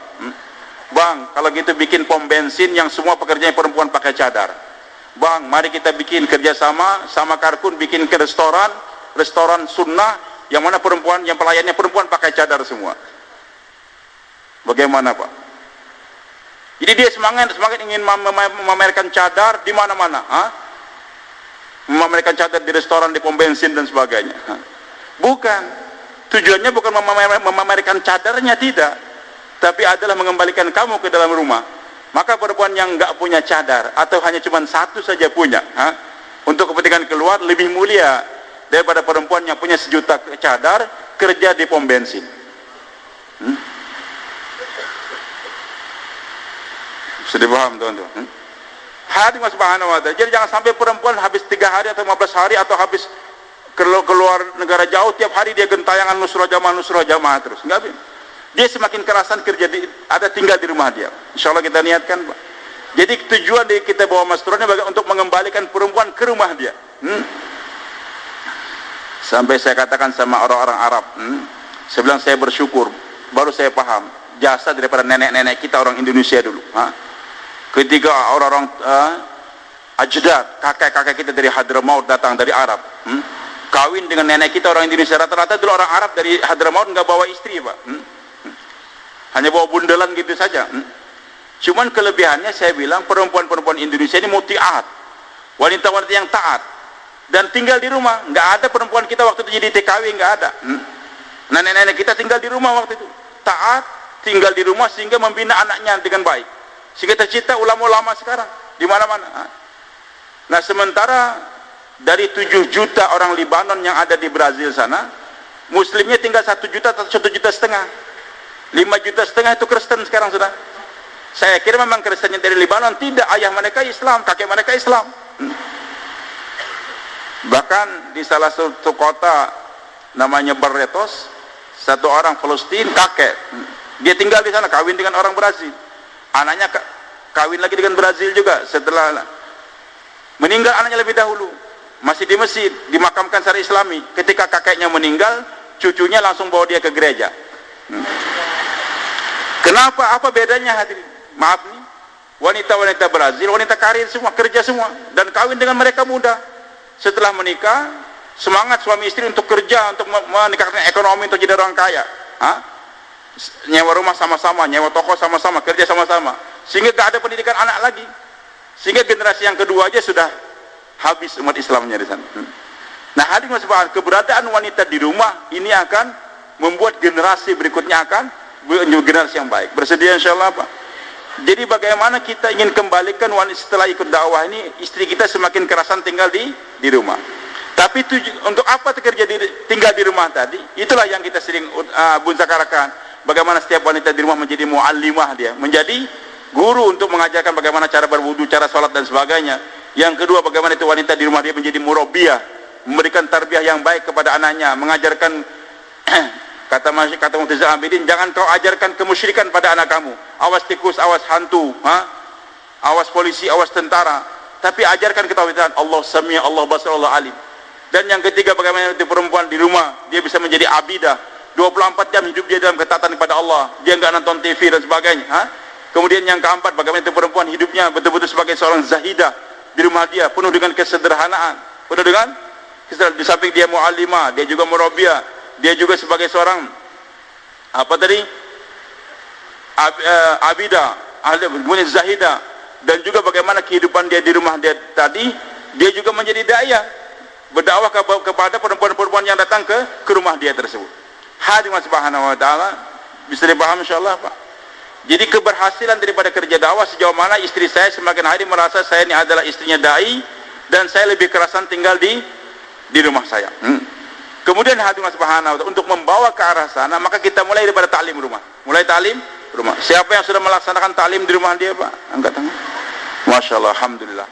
Bang, kalau gitu bikin pom bensin yang semua pekerjanya perempuan pakai cadar. Bang, mari kita bikin kerjasama sama Karkun, bikin ke restoran sunnah yang mana perempuan, yang pelayannya perempuan pakai cadar semua. Bagaimana Pak? Jadi dia semangat ingin memamerkan cadar di mana-mana. Memamerkan cadar di restoran, di pom bensin dan sebagainya. Bukan, tujuannya bukan memamerkan cadarnya, tidak, tapi adalah mengembalikan kamu ke dalam rumah. Maka perempuan yang nggak punya cadar atau hanya cuma satu saja punya, untuk kepentingan keluar lebih mulia daripada perempuan yang punya 1 juta cadar kerja di pom bensin. Sudah paham teman-teman? Hadirin subhanahu wa ta'ala. Jadi jangan sampai perempuan habis 3 hari atau 15 hari atau habis keluar negara jauh, tiap hari dia gentayangan nusrah jamaah terus. Enggak, dia semakin kerasan kerja tinggal di rumah dia. Insya Allah kita niatkan, Pak. Jadi tujuan kita bawa Masturahnya untuk mengembalikan perempuan ke rumah dia. Sampai saya katakan sama orang-orang Arab, saya bilang saya bersyukur, baru saya paham jasa daripada nenek-nenek kita orang Indonesia dulu. Ketika orang-orang ajdad, kakek-kakek kita dari Hadramaut datang dari Arab, kawin dengan nenek kita orang Indonesia, rata-rata dulu orang Arab dari Hadramaut nggak bawa istri, Pak. Hanya bawa bundelan gitu saja. Cuman kelebihannya saya bilang perempuan-perempuan Indonesia ini mutiat, wanita-wanita yang taat dan tinggal di rumah. Nggak ada perempuan kita waktu itu jadi TKW, nggak ada. Nenek-nenek kita tinggal di rumah waktu itu, taat, tinggal di rumah sehingga membina anaknya dengan baik, sehingga tercipta ulama-ulama sekarang di mana-mana. Nah, sementara dari 7 juta orang Libanon yang ada di Brazil sana, muslimnya tinggal 1 juta atau 1,5 juta. 5,5 juta itu Kristen sekarang sudah. Saya kira memang Kristennya dari Libanon, tidak, ayah mereka Islam, kakek mereka Islam. Bahkan di salah satu kota namanya Barretos, satu orang Palestina kakek, dia tinggal di sana, kawin dengan orang Brazil, anaknya kawin lagi dengan Brazil juga. Setelah meninggal anaknya lebih dahulu, masih di Mesir, dimakamkan secara Islami. Ketika kakeknya meninggal, cucunya langsung bawa dia ke gereja. Kenapa? Apa bedanya hadirin? Maaf nih, wanita-wanita Brazil, wanita karir semua, kerja semua, dan kawin dengan mereka muda. Setelah menikah, semangat suami istri untuk kerja, untuk meningkatkan ekonomi, untuk jadi orang kaya. Nyewa rumah sama-sama, nyewa toko sama-sama, kerja sama-sama, sehingga gak ada pendidikan anak lagi, sehingga generasi yang kedua aja sudah habis umat Islamnya di sana. Nah, hadirin sekalian, keberadaan wanita di rumah ini akan membuat generasi berikutnya akan generasi yang baik. Bersedia insyaallah, Pak? Jadi bagaimana kita ingin kembalikan wanita setelah ikut dakwah ini, istri kita semakin kerasan tinggal di rumah. Tapi untuk apa tinggal di rumah tadi? Itulah yang kita sering bunzakarakan. Bagaimana setiap wanita di rumah menjadi muallimah, dia menjadi guru untuk mengajarkan bagaimana cara berwudu, cara sholat dan sebagainya. Yang kedua, bagaimana itu wanita di rumah dia menjadi murabbiyah, memberikan tarbiyah yang baik kepada anaknya, mengajarkan kata Mu'tazilah Abidin, jangan kau ajarkan kemusyrikan pada anak kamu, awas tikus, awas hantu, awas polisi, awas tentara, tapi ajarkan ketauhidan Allah Sami', Allah Basir, Allah Alim. Dan yang ketiga, bagaimana itu perempuan di rumah dia bisa menjadi abidah, 24 jam hidup dia dalam ketaatan kepada Allah, dia enggak nonton TV dan sebagainya. Kemudian yang keempat, bagaimana itu perempuan hidupnya betul-betul sebagai seorang zahidah di rumah dia, penuh dengan kesederhanaan, penuh dengan kesederhanaan. Di samping dia mu'allimah, dia juga murabbiyah, dia juga sebagai seorang abidah, kemudian zahidah, dan juga bagaimana kehidupan dia di rumah dia tadi, dia juga menjadi daya, berdakwah kepada perempuan-perempuan yang datang ke rumah dia tersebut. Hadirin subhanahu wa ta'ala, bisa dipaham insyaallah, Pak? Jadi keberhasilan daripada kerja dakwah sejauh mana istri saya semakin hari merasa saya ini adalah istrinya dai, dan saya lebih kerasan tinggal di rumah saya. Kemudian hadirin subhanahu wa ta'ala, untuk membawa ke arah sana, maka kita mulai daripada ta'lim rumah. Mulai ta'lim rumah. Siapa yang sudah melaksanakan ta'lim di rumah dia, Pak? Angkat tangan. Masya Allah, alhamdulillah.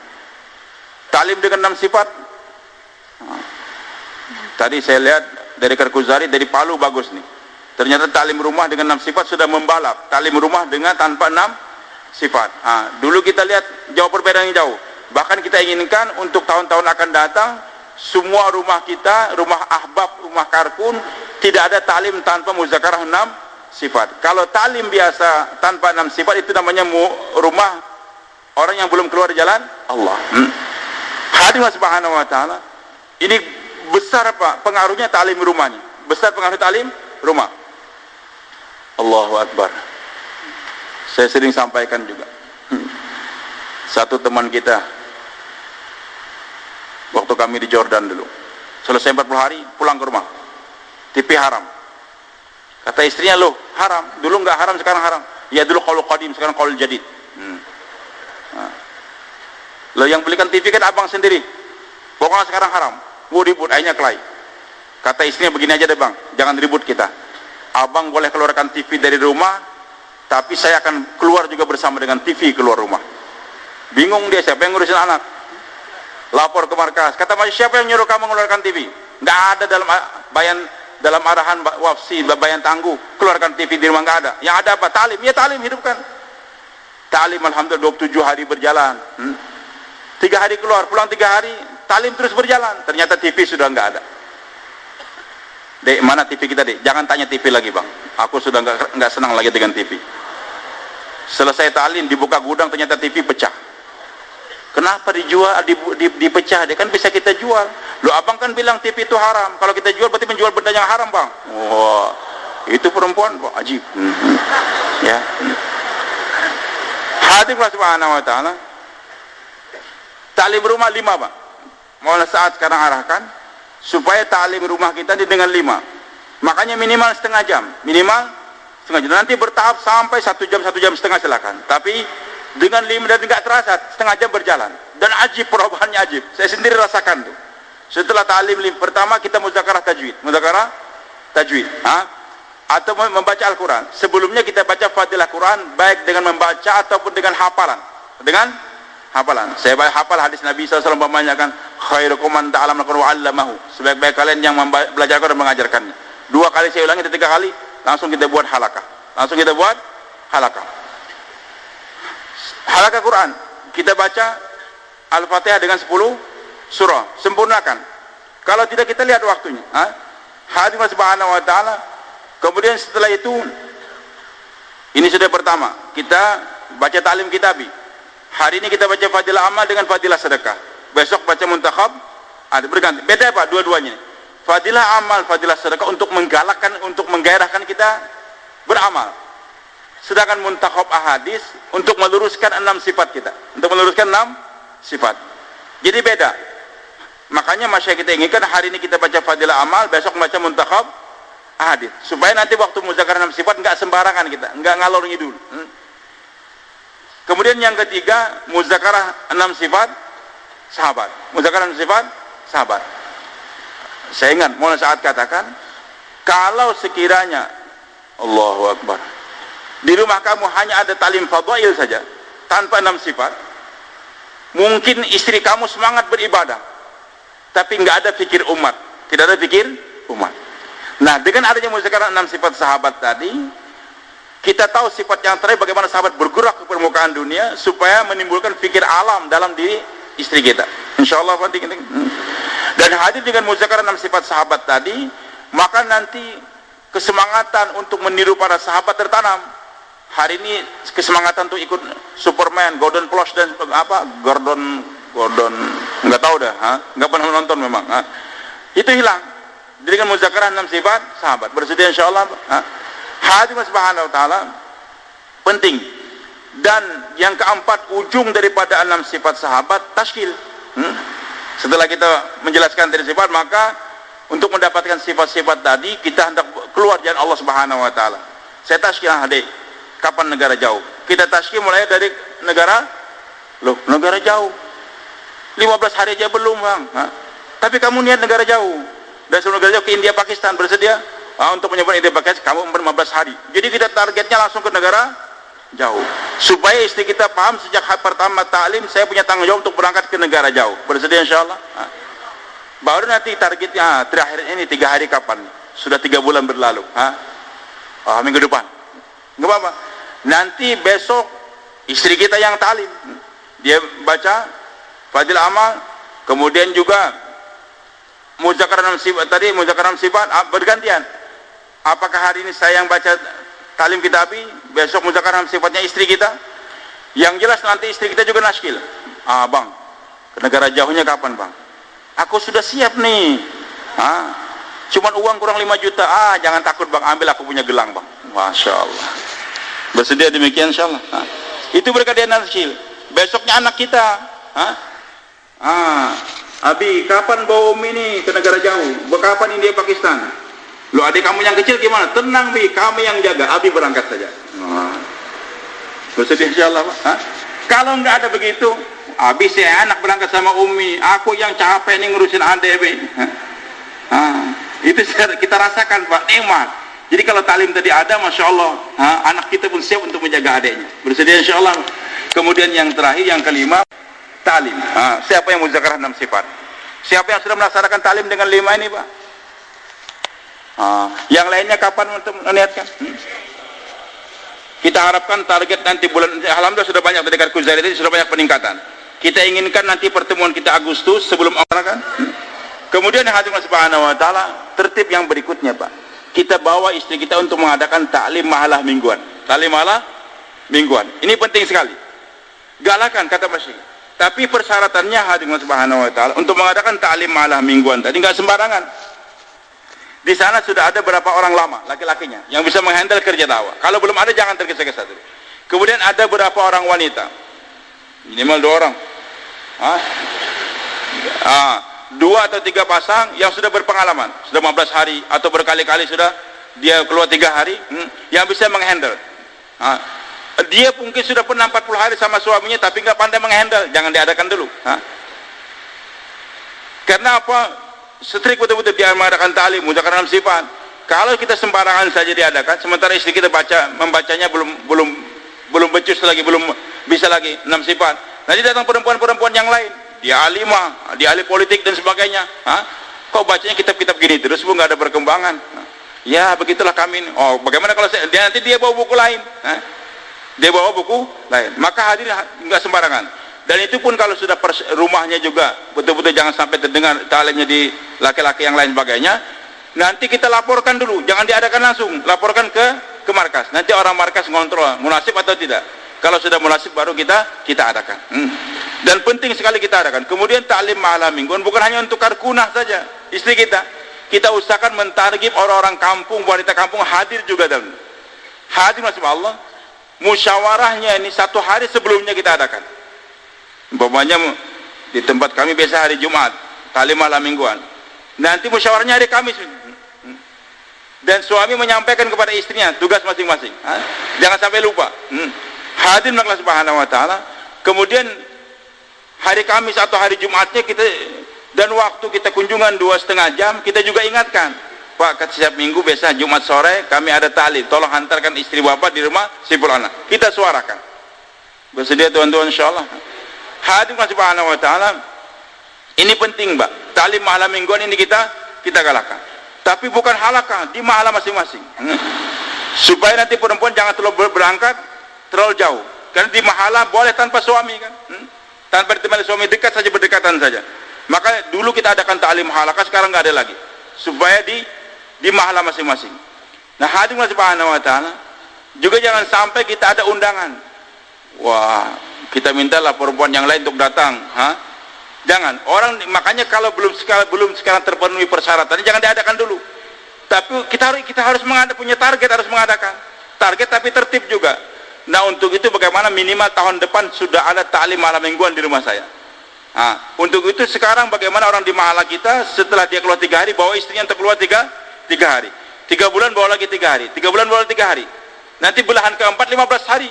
Ta'lim dengan 6 sifat. Tadi saya lihat dari Karkuzari, dari Palu bagus nih. Ternyata ta'lim rumah dengan 6 sifat sudah membalap. Ta'lim rumah dengan tanpa 6 sifat. Dulu kita lihat jauh perbedaan yang jauh. Bahkan kita inginkan untuk tahun-tahun akan datang, semua rumah kita, rumah ahbab, rumah karkun, tidak ada ta'lim tanpa muzakarah 6 sifat. Kalau ta'lim biasa tanpa 6 sifat, itu namanya rumah orang yang belum keluar jalan Allah. Hadirin subhanahu wa ta'ala, ini besar Pak pengaruhnya ta'lim rumahnya, besar pengaruh ta'lim rumah. Allahu Akbar. Saya sering sampaikan juga, satu teman kita waktu kami di Jordan dulu, selesai 40 hari pulang ke rumah, TV haram. Kata istrinya, loh haram, dulu nggak haram sekarang haram. Ya dulu qaul qadim, sekarang qaul jadid. Loh yang belikan TV kan abang sendiri, pokoknya sekarang haram. Ribut, akhirnya kelahi. Kata istrinya, begini aja deh bang, jangan ribut kita, abang boleh keluarkan TV dari rumah, tapi saya akan keluar juga bersama dengan TV keluar rumah. Bingung dia, siapa yang ngurusin anak? Lapor ke markas, kata masih siapa yang nyuruh kamu mengeluarkan TV? Nggak ada dalam arahan wafsi, bayan tangguh, keluarkan TV di rumah, nggak ada. Yang ada apa? Ta'lim. Ya ta'lim, hidupkan ta'lim. Alhamdulillah 27 hari berjalan, 3 hari keluar, pulang 3 hari, ta'lim terus berjalan. Ternyata TV sudah nggak ada. Dek, mana TV kita, Dek? Jangan tanya TV lagi, Bang. Aku sudah nggak senang lagi dengan TV. Selesai ta'lim, dibuka gudang, ternyata TV pecah. Kenapa dijual, dipecah? Dia kan bisa kita jual. Loh, abang kan bilang TV itu haram. Kalau kita jual, berarti menjual benda yang haram, Bang. Wah, itu perempuan, Bang. Ajib. Ya. Hadirin subhanahu wa ta'ala. Ta'lim rumah 5, Bang. Mulai saat sekarang arahkan supaya ta'lim rumah kita dengan 5. Makanya minimal setengah jam. Minimal setengah jam. Nanti bertahap sampai 1 jam, 1 jam setengah silakan. Tapi dengan 5 dan tidak terasa setengah jam berjalan. Dan ajib, perubahannya ajib. Saya sendiri rasakan tuh. Setelah ta'lim pertama kita muzakarah tajwid. Muzakarah tajwid. Atau membaca Al-Quran. Sebelumnya kita baca fadilah Quran baik dengan membaca ataupun dengan hafalan. Dengan hafalan. Saya hafal hadis Nabi SAW memanyakan khairukum man ta'allama al-Qur'an wa 'allamahu. Sebaik-baik kalian yang belajar Al-Quran dan mengajarkannya. 2 kali saya ulangi, 3 kali langsung kita buat halakah. Langsung kita buat halakah. Halakah Quran. Kita baca Al-Fatihah dengan 10 surah. Sempurnakan. Kalau tidak kita lihat waktunya. Hadirin subhanahu wa ta'ala. Kemudian setelah itu, ini sudah pertama, kita baca ta'lim kitabi. Hari ini kita baca fadilah amal dengan fadilah sedekah. Besok baca muntakhab, ada berganti. Beda apa dua-duanya? Fadilah amal, fadilah sedekah untuk menggalakkan, untuk menggairahkan kita beramal. Sedangkan muntakhab ahadis untuk meluruskan 6 sifat kita. Untuk meluruskan 6 sifat. Jadi beda. Makanya masyarakat kita inginkan hari ini kita baca fadilah amal, besok baca muntakhab hadis, supaya nanti waktu muzakarah 6 sifat enggak sembarangan kita, enggak ngalor ngidul. Kemudian yang ketiga, muzakarah 6 sifat sahabat. Muzakarah 6 sifat sahabat. Saya ingat mulai saat katakan, kalau sekiranya Allahu Akbar, di rumah kamu hanya ada talim fadhail saja tanpa 6 sifat, mungkin istri kamu semangat beribadah, tapi enggak ada fikir umat, tidak ada fikir umat. Nah, dengan adanya muzakarah 6 sifat sahabat tadi, kita tahu sifat yang terakhir bagaimana sahabat bergerak ke permukaan dunia supaya menimbulkan fikir alam dalam diri istri kita. Insyaallah penting. Dan hadir dengan muzakarah 6 sifat sahabat tadi, maka nanti kesemangatan untuk meniru para sahabat tertanam. Hari ini kesemangatan untuk ikut Superman, Gordon Plus dan Gordon enggak tahu dah, enggak pernah menonton memang. Itu hilang. Dengan muzakarah 6 sifat sahabat. Bersedia insyaallah. Hadirin subhanahu wa ta'ala, penting. Dan yang keempat, ujung daripada 6 sifat sahabat, tashkil. Setelah kita menjelaskan dari sifat, maka untuk mendapatkan sifat-sifat tadi, kita hendak keluar jalan Allah subhanahu wa ta'ala. Saya tashkil, adik, kapan negara jauh? Kita tashkil mulai dari negara, negara jauh 15 hari aja belum, Bang. Tapi kamu niat negara jauh. Dan sebelum negara jauh ke India, Pakistan, bersedia untuk menyebut India, Pakistan, kamu 15 hari. Jadi kita targetnya langsung ke negara jauh. Supaya istri kita paham sejak hari pertama ta'lim, saya punya tanggung jawab untuk berangkat ke negara jauh. Bersedia insyaallah. Baru nanti targetnya, terakhir ini 3 hari kapan? Sudah 3 bulan berlalu. Minggu depan. Enggak apa-apa. Nanti besok istri kita yang ta'lim. Dia baca fadilah amal, kemudian juga muzakarah 6 sifat tadi, muzakarah 6 sifat bergantian. Apakah hari ini saya yang baca talim kitabi, besok muzakarah 6 sifatnya istri kita? Yang jelas nanti istri kita juga naskil. Bang, ke negara jauhnya kapan, Bang? Aku sudah siap nih. Cuman uang kurang 5 juta. Jangan takut, Bang, ambil, aku punya gelang, Bang. Masya Allah. Bersedia demikian insyaallah. Itu mereka dia naskil. Besoknya anak kita. Abi, kapan bawa Umi ini ke negara jauh? Kapan India, Pakistan? Loh, adik kamu yang kecil gimana? Tenang, Bi, kami yang jaga. Abi berangkat saja. Bersedia insyaallah, Pak. Kalau nggak ada begitu, Abi saya anak berangkat sama Umi. Aku yang capek nih ngurusin adek, Bi. Itu kita rasakan, Pak, nikmat. Jadi kalau talim tadi ada, Masya Allah, anak kita pun siap untuk menjaga adeknya. Bersedia insyaallah. Kemudian yang terakhir, yang kelima, talim. Siapa yang muzakarah 6 sifat? Siapa yang sudah melaksanakan talim dengan 5 ini, Pak? Yang lainnya kapan untuk meniatkan? Kita harapkan target nanti bulan, alhamdulillah sudah banyak dari dekat Kuzairi, sudah banyak peningkatan. Kita inginkan nanti pertemuan kita Agustus sebelum kan? Kemudian hadirin subhanahu wa ta'ala, tertib yang berikutnya Pak, kita bawa istri kita untuk mengadakan taklim mahalah mingguan. Taklim mahalah mingguan ini penting sekali, galakan kata Masih. Tapi persyaratannya hadirin subhanahu wa ta'ala, untuk mengadakan taklim mahalah mingguan tadi nggak sembarangan. Di sana sudah ada berapa orang lama laki-lakinya yang bisa menghandle kerja dakwah. Kalau belum ada jangan tergesa-gesa dulu. Kemudian ada berapa orang wanita, minimal 2 orang, 2 atau 3 pasang yang sudah berpengalaman, sudah 15 hari atau berkali-kali sudah dia keluar 3 hari, yang bisa menghandle. Dia mungkin sudah pernah 40 hari sama suaminya tapi nggak pandai menghandle, jangan diadakan dulu. Karena apa? Setrik betul-betul dia mengadakan ta'lim, mudzakarah dalam sifat. Kalau kita sembarangan saja diadakan, sementara istri kita membacanya belum becus lagi, belum bisa lagi 6 sifat. Nanti datang perempuan-perempuan yang lain, dia alimah, dia ahli politik dan sebagainya. Kok bacanya kitab-kitab gini terus, Bu, nggak ada perkembangan? Ya begitulah kami. Oh, bagaimana kalau nanti dia bawa buku lain? Dia bawa buku lain. Maka hadirin nggak sembarangan. Dan itu pun kalau sudah rumahnya juga betul-betul jangan sampai terdengar taklimnya di laki-laki yang lain sebagainya. Nanti kita laporkan dulu, jangan diadakan langsung, laporkan ke markas. Nanti orang markas ngontrol munasib atau tidak. Kalau sudah munasib baru kita adakan. Dan penting sekali kita adakan. Kemudian taklim malam mingguan bukan hanya untuk karkunah saja istri kita usahakan mentargib orang-orang kampung, wanita kampung hadir juga dalam. Hadir masya Allah. Musyawarahnya ini 1 hari sebelumnya kita adakan. Umpamanya di tempat kami biasa hari Jumat, taklim malam mingguan. Nanti musyawarahnya hari Kamis. Dan suami menyampaikan kepada istrinya tugas masing-masing. Jangan sampai lupa. Hadir Allah Subhanahu wa taala. Kemudian hari Kamis atau hari Jumatnya kita dan waktu kita kunjungan 2,5 jam, kita juga ingatkan. Pak, setiap minggu biasa Jumat sore kami ada taklim. Tolong hantarkan istri Bapak di rumah Sipul Anak. Kita suarakan. Bersedia tuan-tuan insyaallah. Hadirin subhanahu wa ta'ala, ini penting Mbak, taklim malam mingguan ini kita galakkan, tapi bukan halakah di mahala masing-masing, supaya nanti perempuan jangan terlalu berangkat terlalu jauh, karena di mahala boleh tanpa suami kan, tanpa ditemani suami, dekat saja, berdekatan saja. Maka dulu kita adakan taklim halakah, sekarang nggak ada lagi, supaya di mahala masing-masing. Nah hadirin subhanahu wa ta'ala, juga jangan sampai kita ada undangan, wah kita mintalah perempuan yang lain untuk datang, jangan. Orang makanya kalau belum sekarang terpenuhi persyaratannya jangan diadakan dulu. Tapi kita harus punya target, harus mengadakan target tapi tertib juga. Nah untuk itu bagaimana minimal tahun depan sudah ada taklim malam mingguan di rumah saya. Untuk itu sekarang bagaimana orang di mahala kita setelah dia keluar 3 hari bawa istrinya untuk keluar 3 hari, 3 bulan bawa lagi 3 hari, 3 bulan bawa lagi 3 hari. Nanti belahan keempat 15 hari.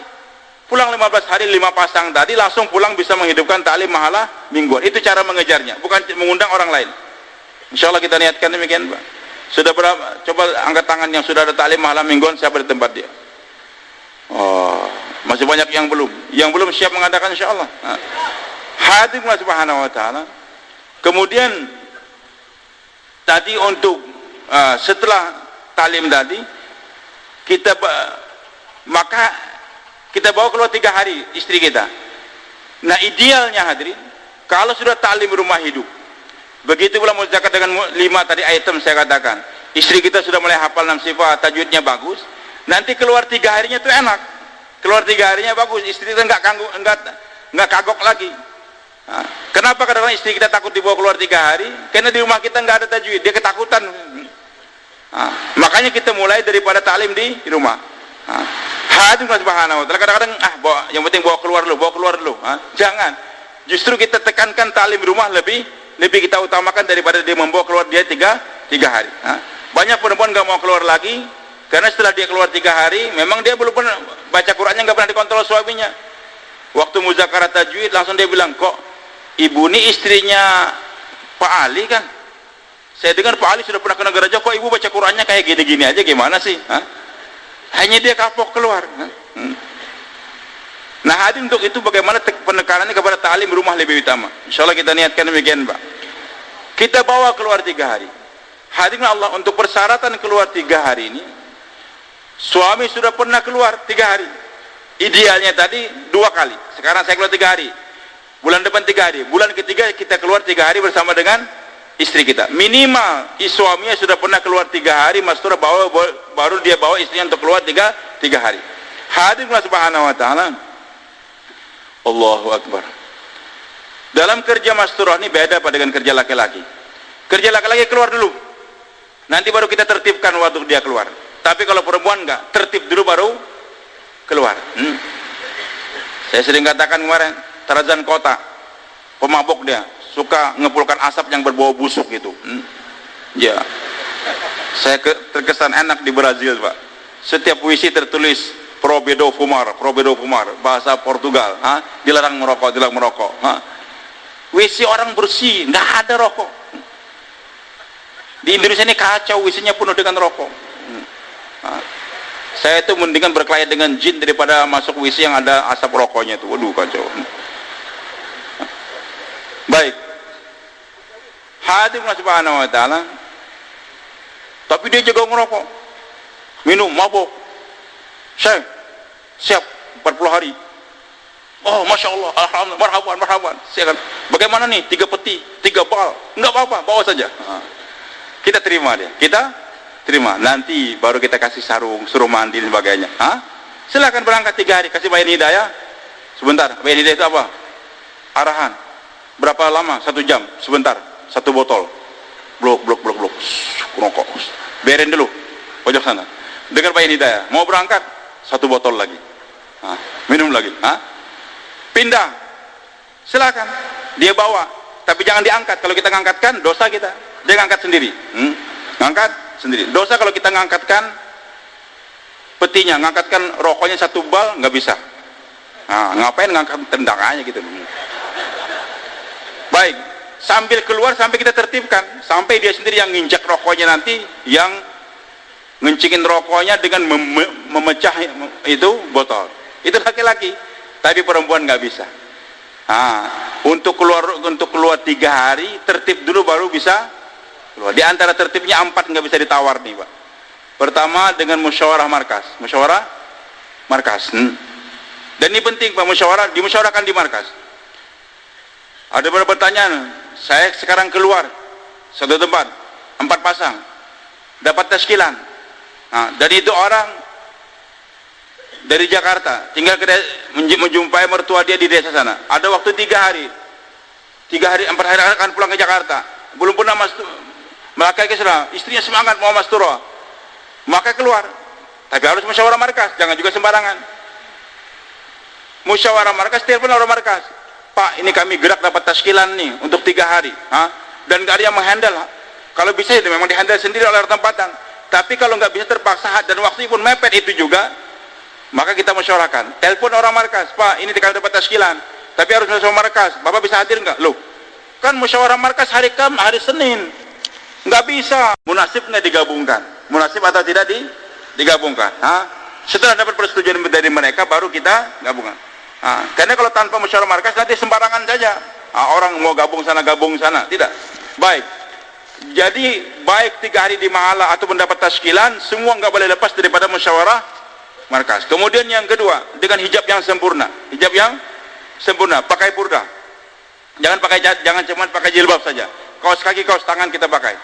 Pulang 15 hari 5 pasang tadi langsung pulang bisa menghidupkan taklim mahalah mingguan. Itu cara mengejarnya, bukan mengundang orang lain. Insyaallah kita niatkan demikian Pak. Sudah berapa? Coba angkat tangan yang sudah ada taklim mahalah mingguan, siapa di tempat dia? Oh, masih banyak yang belum. Yang belum siap mengadakan insyaallah. Hadirin subhanahu wa ta'ala. Kemudian tadi untuk setelah taklim tadi maka kita bawa keluar 3 hari istri kita. Nah idealnya hadirin, kalau sudah taklim rumah hidup, begitu pula muzakat dengan 5 tadi item saya katakan, istri kita sudah mulai hafal 6 sifat, tajwidnya bagus, nanti keluar 3 harinya itu enak, keluar 3 harinya bagus, istri kita nggak kagok lagi. Kenapa kadang-kadang istri kita takut dibawa keluar 3 hari? Karena di rumah kita nggak ada tajwid, dia ketakutan. Makanya kita mulai daripada taklim di rumah. Hadirin subhanahu wa ta'ala, kadang-kadang yang penting bawa keluar dulu. Jangan, justru kita tekankan taklim rumah lebih kita utamakan daripada dia membawa keluar dia 3 hari. Banyak perempuan nggak mau keluar lagi karena setelah dia keluar 3 hari memang dia belum pernah baca Qurannya, nggak pernah dikontrol suaminya. Waktu muzakarah tajwid langsung dia bilang, kok ibu ini istrinya Pak Ali kan, saya dengar Pak Ali sudah pernah ke negara Jauh, kok ibu baca Qurannya kayak gini-gini aja, gimana sih? Hanya dia kapok keluar. Nah hadirin, untuk itu bagaimana penekanannya kepada taklim rumah lebih utama. Insyaallah kita niatkan demikian Pak. Kita bawa keluar 3 hari. Hadirin Allah, untuk persyaratan keluar 3 hari ini, suami sudah pernah keluar 3 hari. Idealnya tadi 2 kali. Sekarang saya keluar 3 hari. Bulan depan 3 hari. Bulan ketiga kita keluar 3 hari bersama dengan istri kita. Minimal suaminya sudah pernah keluar 3 hari, masturah baru dia bawa istrinya untuk keluar 3 hari. Hadirin subhanahu wa ta'ala. Allahu Akbar. Dalam kerja masturah ini beda pada dengan kerja laki-laki. Kerja laki-laki keluar dulu, nanti baru kita tertibkan waktu dia keluar. Tapi kalau perempuan enggak, tertib dulu baru keluar. Saya sering katakan kemarin, Tarzan kota, pemabuk dia, suka ngepulkan asap yang berbau busuk gitu. Ya, saya terkesan enak di Brazil, Pak. Setiap WC tertulis proibido fumar, bahasa Portugal. Dilarang merokok. WC orang bersih, nggak ada rokok. Di Indonesia ini kacau, WC-nya penuh dengan rokok. Saya itu mendingan berkelahi dengan jin daripada masuk WC yang ada asap rokoknya itu. Waduh, kacau. Baik. Hadirin subhanahu wa ta'ala. Tapi dia jaga ngerokok, minum, mabuk. Saya siap 40 hari. Oh, masya Allah, alhamdulillah, marhaban. Saya kan, bagaimana nih? 3 peti, 3 bal, enggak apa-apa, bawa saja. Kita terima dia, kita terima. Nanti baru kita kasih sarung, suruh mandi dan sebagainya. Silakan berangkat 3 hari, kasih bayan hidayah. Sebentar, bayan hidayah itu apa? Arahan. Berapa lama? 1 jam. Sebentar, 1 botol. Blok. Rokok. Biarin dulu, pojok sana. Dengar bayan hidayah. Mau berangkat? 1 botol lagi. Minum lagi. Pindah. Silakan. Dia bawa. Tapi jangan diangkat. Kalau kita ngangkatkan, dosa kita. Dia ngangkat sendiri. Ngangkat sendiri. Dosa kalau kita ngangkatkan petinya, ngangkatkan rokoknya 1 bal, nggak bisa. Ngapain ngangkat tendang aja gitu. Baik. Sambil keluar, sampai kita tertibkan. Sampai dia sendiri yang nginjak rokoknya nanti, yang ngencingin rokoknya dengan memecah itu botol. Itu laki-laki. Tapi perempuan nggak bisa. Untuk keluar 3 hari, tertib dulu baru bisa keluar. Di antara tertibnya 4 nggak bisa ditawar nih, Pak. Pertama dengan musyawarah markas. Dan ini penting, Pak, dimusyawarahkan di markas. Ada beberapa pertanyaan. Saya sekarang keluar satu tempat, 4 pasang, dapat tashkilan. Dan itu orang dari Jakarta, tinggal menjumpai mertua dia di desa sana. Ada waktu 3 hari, 4 hari akan pulang ke Jakarta. Belum pernah melakai Islam. Istrinya semangat mau masturah, maka keluar. Tapi harus musyawarah markas, jangan juga sembarangan. Musyawarah markas, telepon orang markas. Pak, ini kami gerak dapat tashkilan nih untuk 3 hari. Dan gak ada yang menghandle. Kalau bisa itu memang dihandle sendiri oleh orang tempatan. Tapi kalau nggak bisa terpaksa dan waktu pun mepet itu juga, maka kita musyawarahkan. Telepon orang markas, Pak, ini kalau dapat tashkilan, tapi harus musyawarah markas. Bapak bisa hadir nggak? Loh, kan musyawarah markas hari Senin, nggak bisa. Munasib nggak digabungkan? Munasib atau tidak digabungkan? Setelah dapat persetujuan dari mereka, baru kita gabungkan. Karena kalau tanpa musyawarah markas nanti sembarangan saja. Orang mau gabung sana, tidak. Baik. Jadi baik 3 hari di mahala atau mendapat tashkilan, semua nggak boleh lepas daripada musyawarah markas. Kemudian yang kedua, dengan hijab yang sempurna. Hijab yang sempurna, pakai purdah. Jangan cuma pakai jilbab saja. Kaos kaki, kaos tangan kita pakai.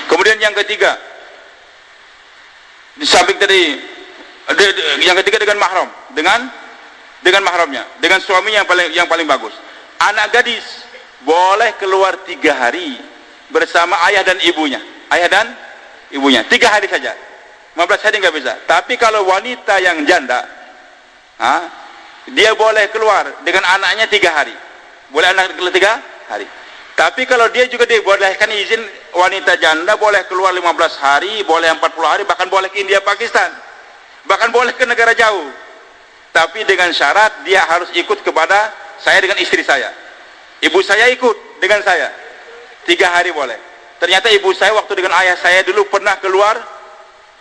Kemudian yang ketiga, di samping tadi, yang ketiga dengan mahram, dengan mahramnya, dengan suaminya yang paling bagus. Anak gadis boleh keluar 3 hari bersama ayah dan ibunya. 3 hari saja. 15 hari nggak bisa. Tapi kalau wanita yang janda, dia boleh keluar dengan anaknya 3 hari. Boleh anak 3 hari. Tapi kalau dia juga dibolehkan izin, wanita janda boleh keluar 15 hari, boleh 40 hari, bahkan boleh ke India, Pakistan, bahkan boleh ke negara jauh. Tapi dengan syarat dia harus ikut kepada saya dengan istri saya. Ibu saya ikut dengan saya. 3 hari boleh. Ternyata ibu saya waktu dengan ayah saya dulu pernah keluar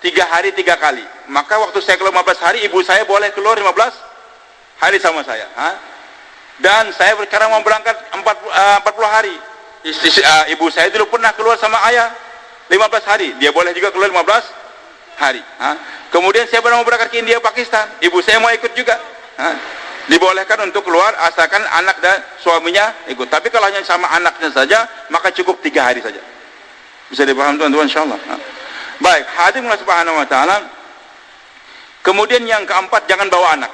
3 hari 3 kali. Maka waktu saya keluar 15 hari, ibu saya boleh keluar 15 hari sama saya. Dan saya sekarang mau berangkat 40 hari. Ibu saya dulu pernah keluar sama ayah 15 hari. Dia boleh juga keluar 15 hari. Kemudian saya mau berangkat ke India, Pakistan. Ibu saya mau ikut juga. dibolehkan untuk keluar asalkan anak dan suaminya ikut. Tapi kalau hanya sama anaknya saja, maka cukup 3 hari saja. Bisa dipaham tuan-tuan insyaallah. Baik, hadirin Allah Subhanahu wa taala. Kemudian yang keempat, jangan bawa anak.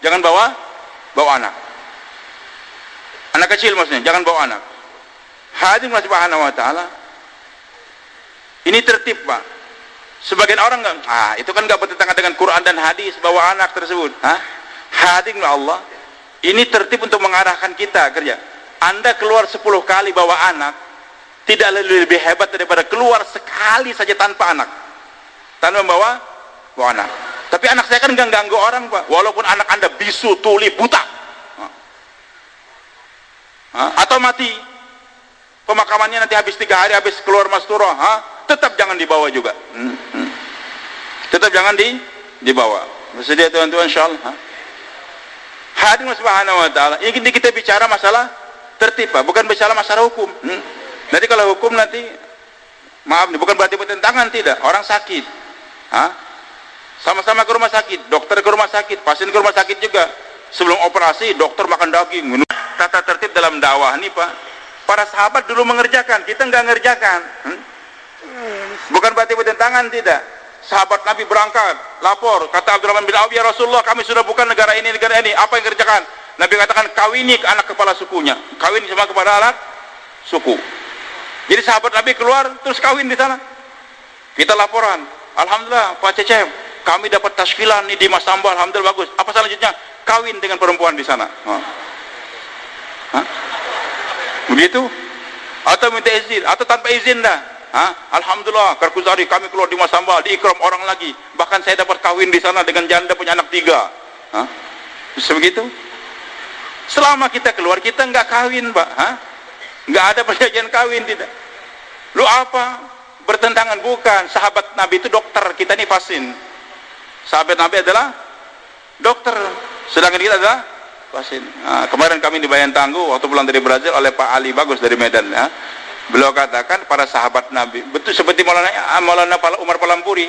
Jangan bawa anak. Anak kecil maksudnya, jangan bawa anak. Hadirin Allah Subhanahu wa taala. Ini tertib, Pak. Sebagian orang itu kan enggak bertentangan dengan Quran dan hadis bawa anak tersebut. Hadirin Allah, ini tertib untuk mengarahkan kita kerja. Anda keluar 10 kali bawa anak, tidak lebih hebat daripada keluar sekali saja tanpa anak, tanpa bawa anak. Tapi anak saya kan nggak ganggu orang, Pak. Walaupun anak Anda bisu, tuli, buta, atau mati, pemakamannya nanti habis 3 hari, habis keluar masturah, tetap jangan dibawa juga. Tetap jangan dibawa. Bersedia tuan-tuan insyaallah. Hadirin Subhanahu wa taala, ini kita bicara masalah tertib, Pak, bukan bicara masalah hukum. Nanti kalau hukum nanti, maaf nih, bukan berarti bertentangan, tidak. Orang sakit, sama-sama ke rumah sakit, dokter ke rumah sakit, pasien ke rumah sakit juga. Sebelum operasi, dokter makan daging. Tata tertib dalam dakwah nih, Pak. Para sahabat dulu mengerjakan, kita nggak ngerjakan. Bukan berarti bertentangan, tidak. Sahabat Nabi berangkat, lapor, kata Abdurrahman bin Auf, ya Rasulullah, kami sudah bukan negara ini, apa yang kerjakan? Nabi katakan, kawini anak kepala sukunya, kawin sama kepada anak suku. Jadi sahabat Nabi keluar, terus kawin di sana. Kita laporan, alhamdulillah Pak Cecep, kami dapat tashkilan nih di Mas Tambo, alhamdulillah bagus. Apa selanjutnya? Kawin dengan perempuan di sana. Begitu? Atau minta izin, atau tanpa izin dah. Alhamdulillah, Karkuzari kami keluar di Mas Tambah, diikram orang lagi. Bahkan saya dapat kawin di sana dengan janda punya anak 3. Bisa begitu? Selama kita keluar, kita nggak kawin, Pak. Nggak ada perjanjian kawin, tidak. Lu apa? Bertentangan? Bukan. Sahabat Nabi itu dokter, kita ini pasien. Sahabat Nabi adalah dokter, sedangkan kita adalah pasien. Kemarin kami di Bayan Tangguh waktu pulang dari Brazil oleh Pak Ali Bagus dari Medan. Beliau katakan para sahabat Nabi, betul seperti Maulana Umar Palampuri.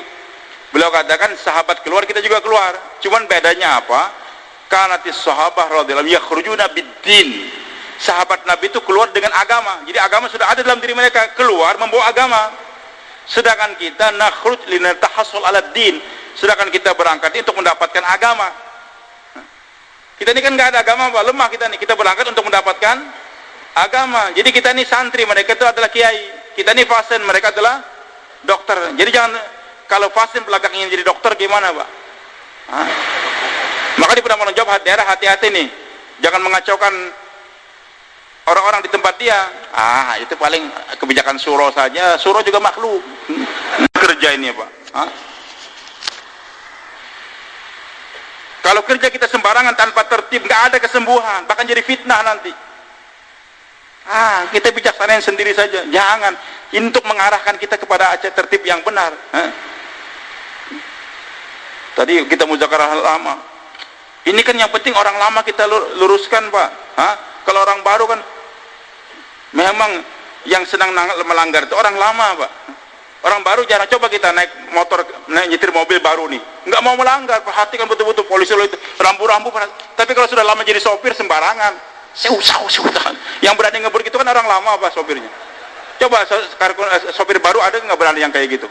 Beliau katakan sahabat keluar, kita juga keluar. Cuman bedanya apa? Kanatis sahabah radhiyallahu anhum yakhrujuna bid-din. Sahabat Nabi itu keluar dengan agama. Jadi agama sudah ada dalam diri mereka, keluar membawa agama. Sedangkan kita nakhruj linatahassul 'ala din. Sedangkan kita berangkat untuk mendapatkan agama. Kita ini kan nggak ada agama, Pak. Lemah kita nih. Kita berangkat untuk mendapatkan agama. Jadi kita ini santri, mereka itu adalah kiai. Kita ini pasien, mereka adalah dokter. Jadi jangan, kalau pasien belakang ingin jadi dokter gimana, Pak? Maka di penanggung jawab daerah hati-hati nih. Jangan mengacaukan orang-orang di tempat dia. Itu paling kebijakan suro saja. Suro juga makhluk. Kerja ini, Pak. Kalau kerja kita sembarangan tanpa tertib, nggak ada kesembuhan, bahkan jadi fitnah nanti. Kita bijaksanain sendiri saja. Jangan. Ini untuk mengarahkan kita kepada tertib yang benar. Tadi kita muzakarah lama. Ini kan yang penting orang lama kita luruskan, Pak. Kalau orang baru kan memang yang sedang melanggar itu orang lama, Pak. Orang baru jarang. Coba kita naik motor, nyetir mobil baru nih, nggak mau melanggar, perhatikan betul-betul polisi lo itu rambu-rambu. Tapi kalau sudah lama jadi sopir sembarangan, yang berani ngebut itu kan orang lama, Pak, sopirnya. Coba sopir baru ada nggak berani yang kayak gitu?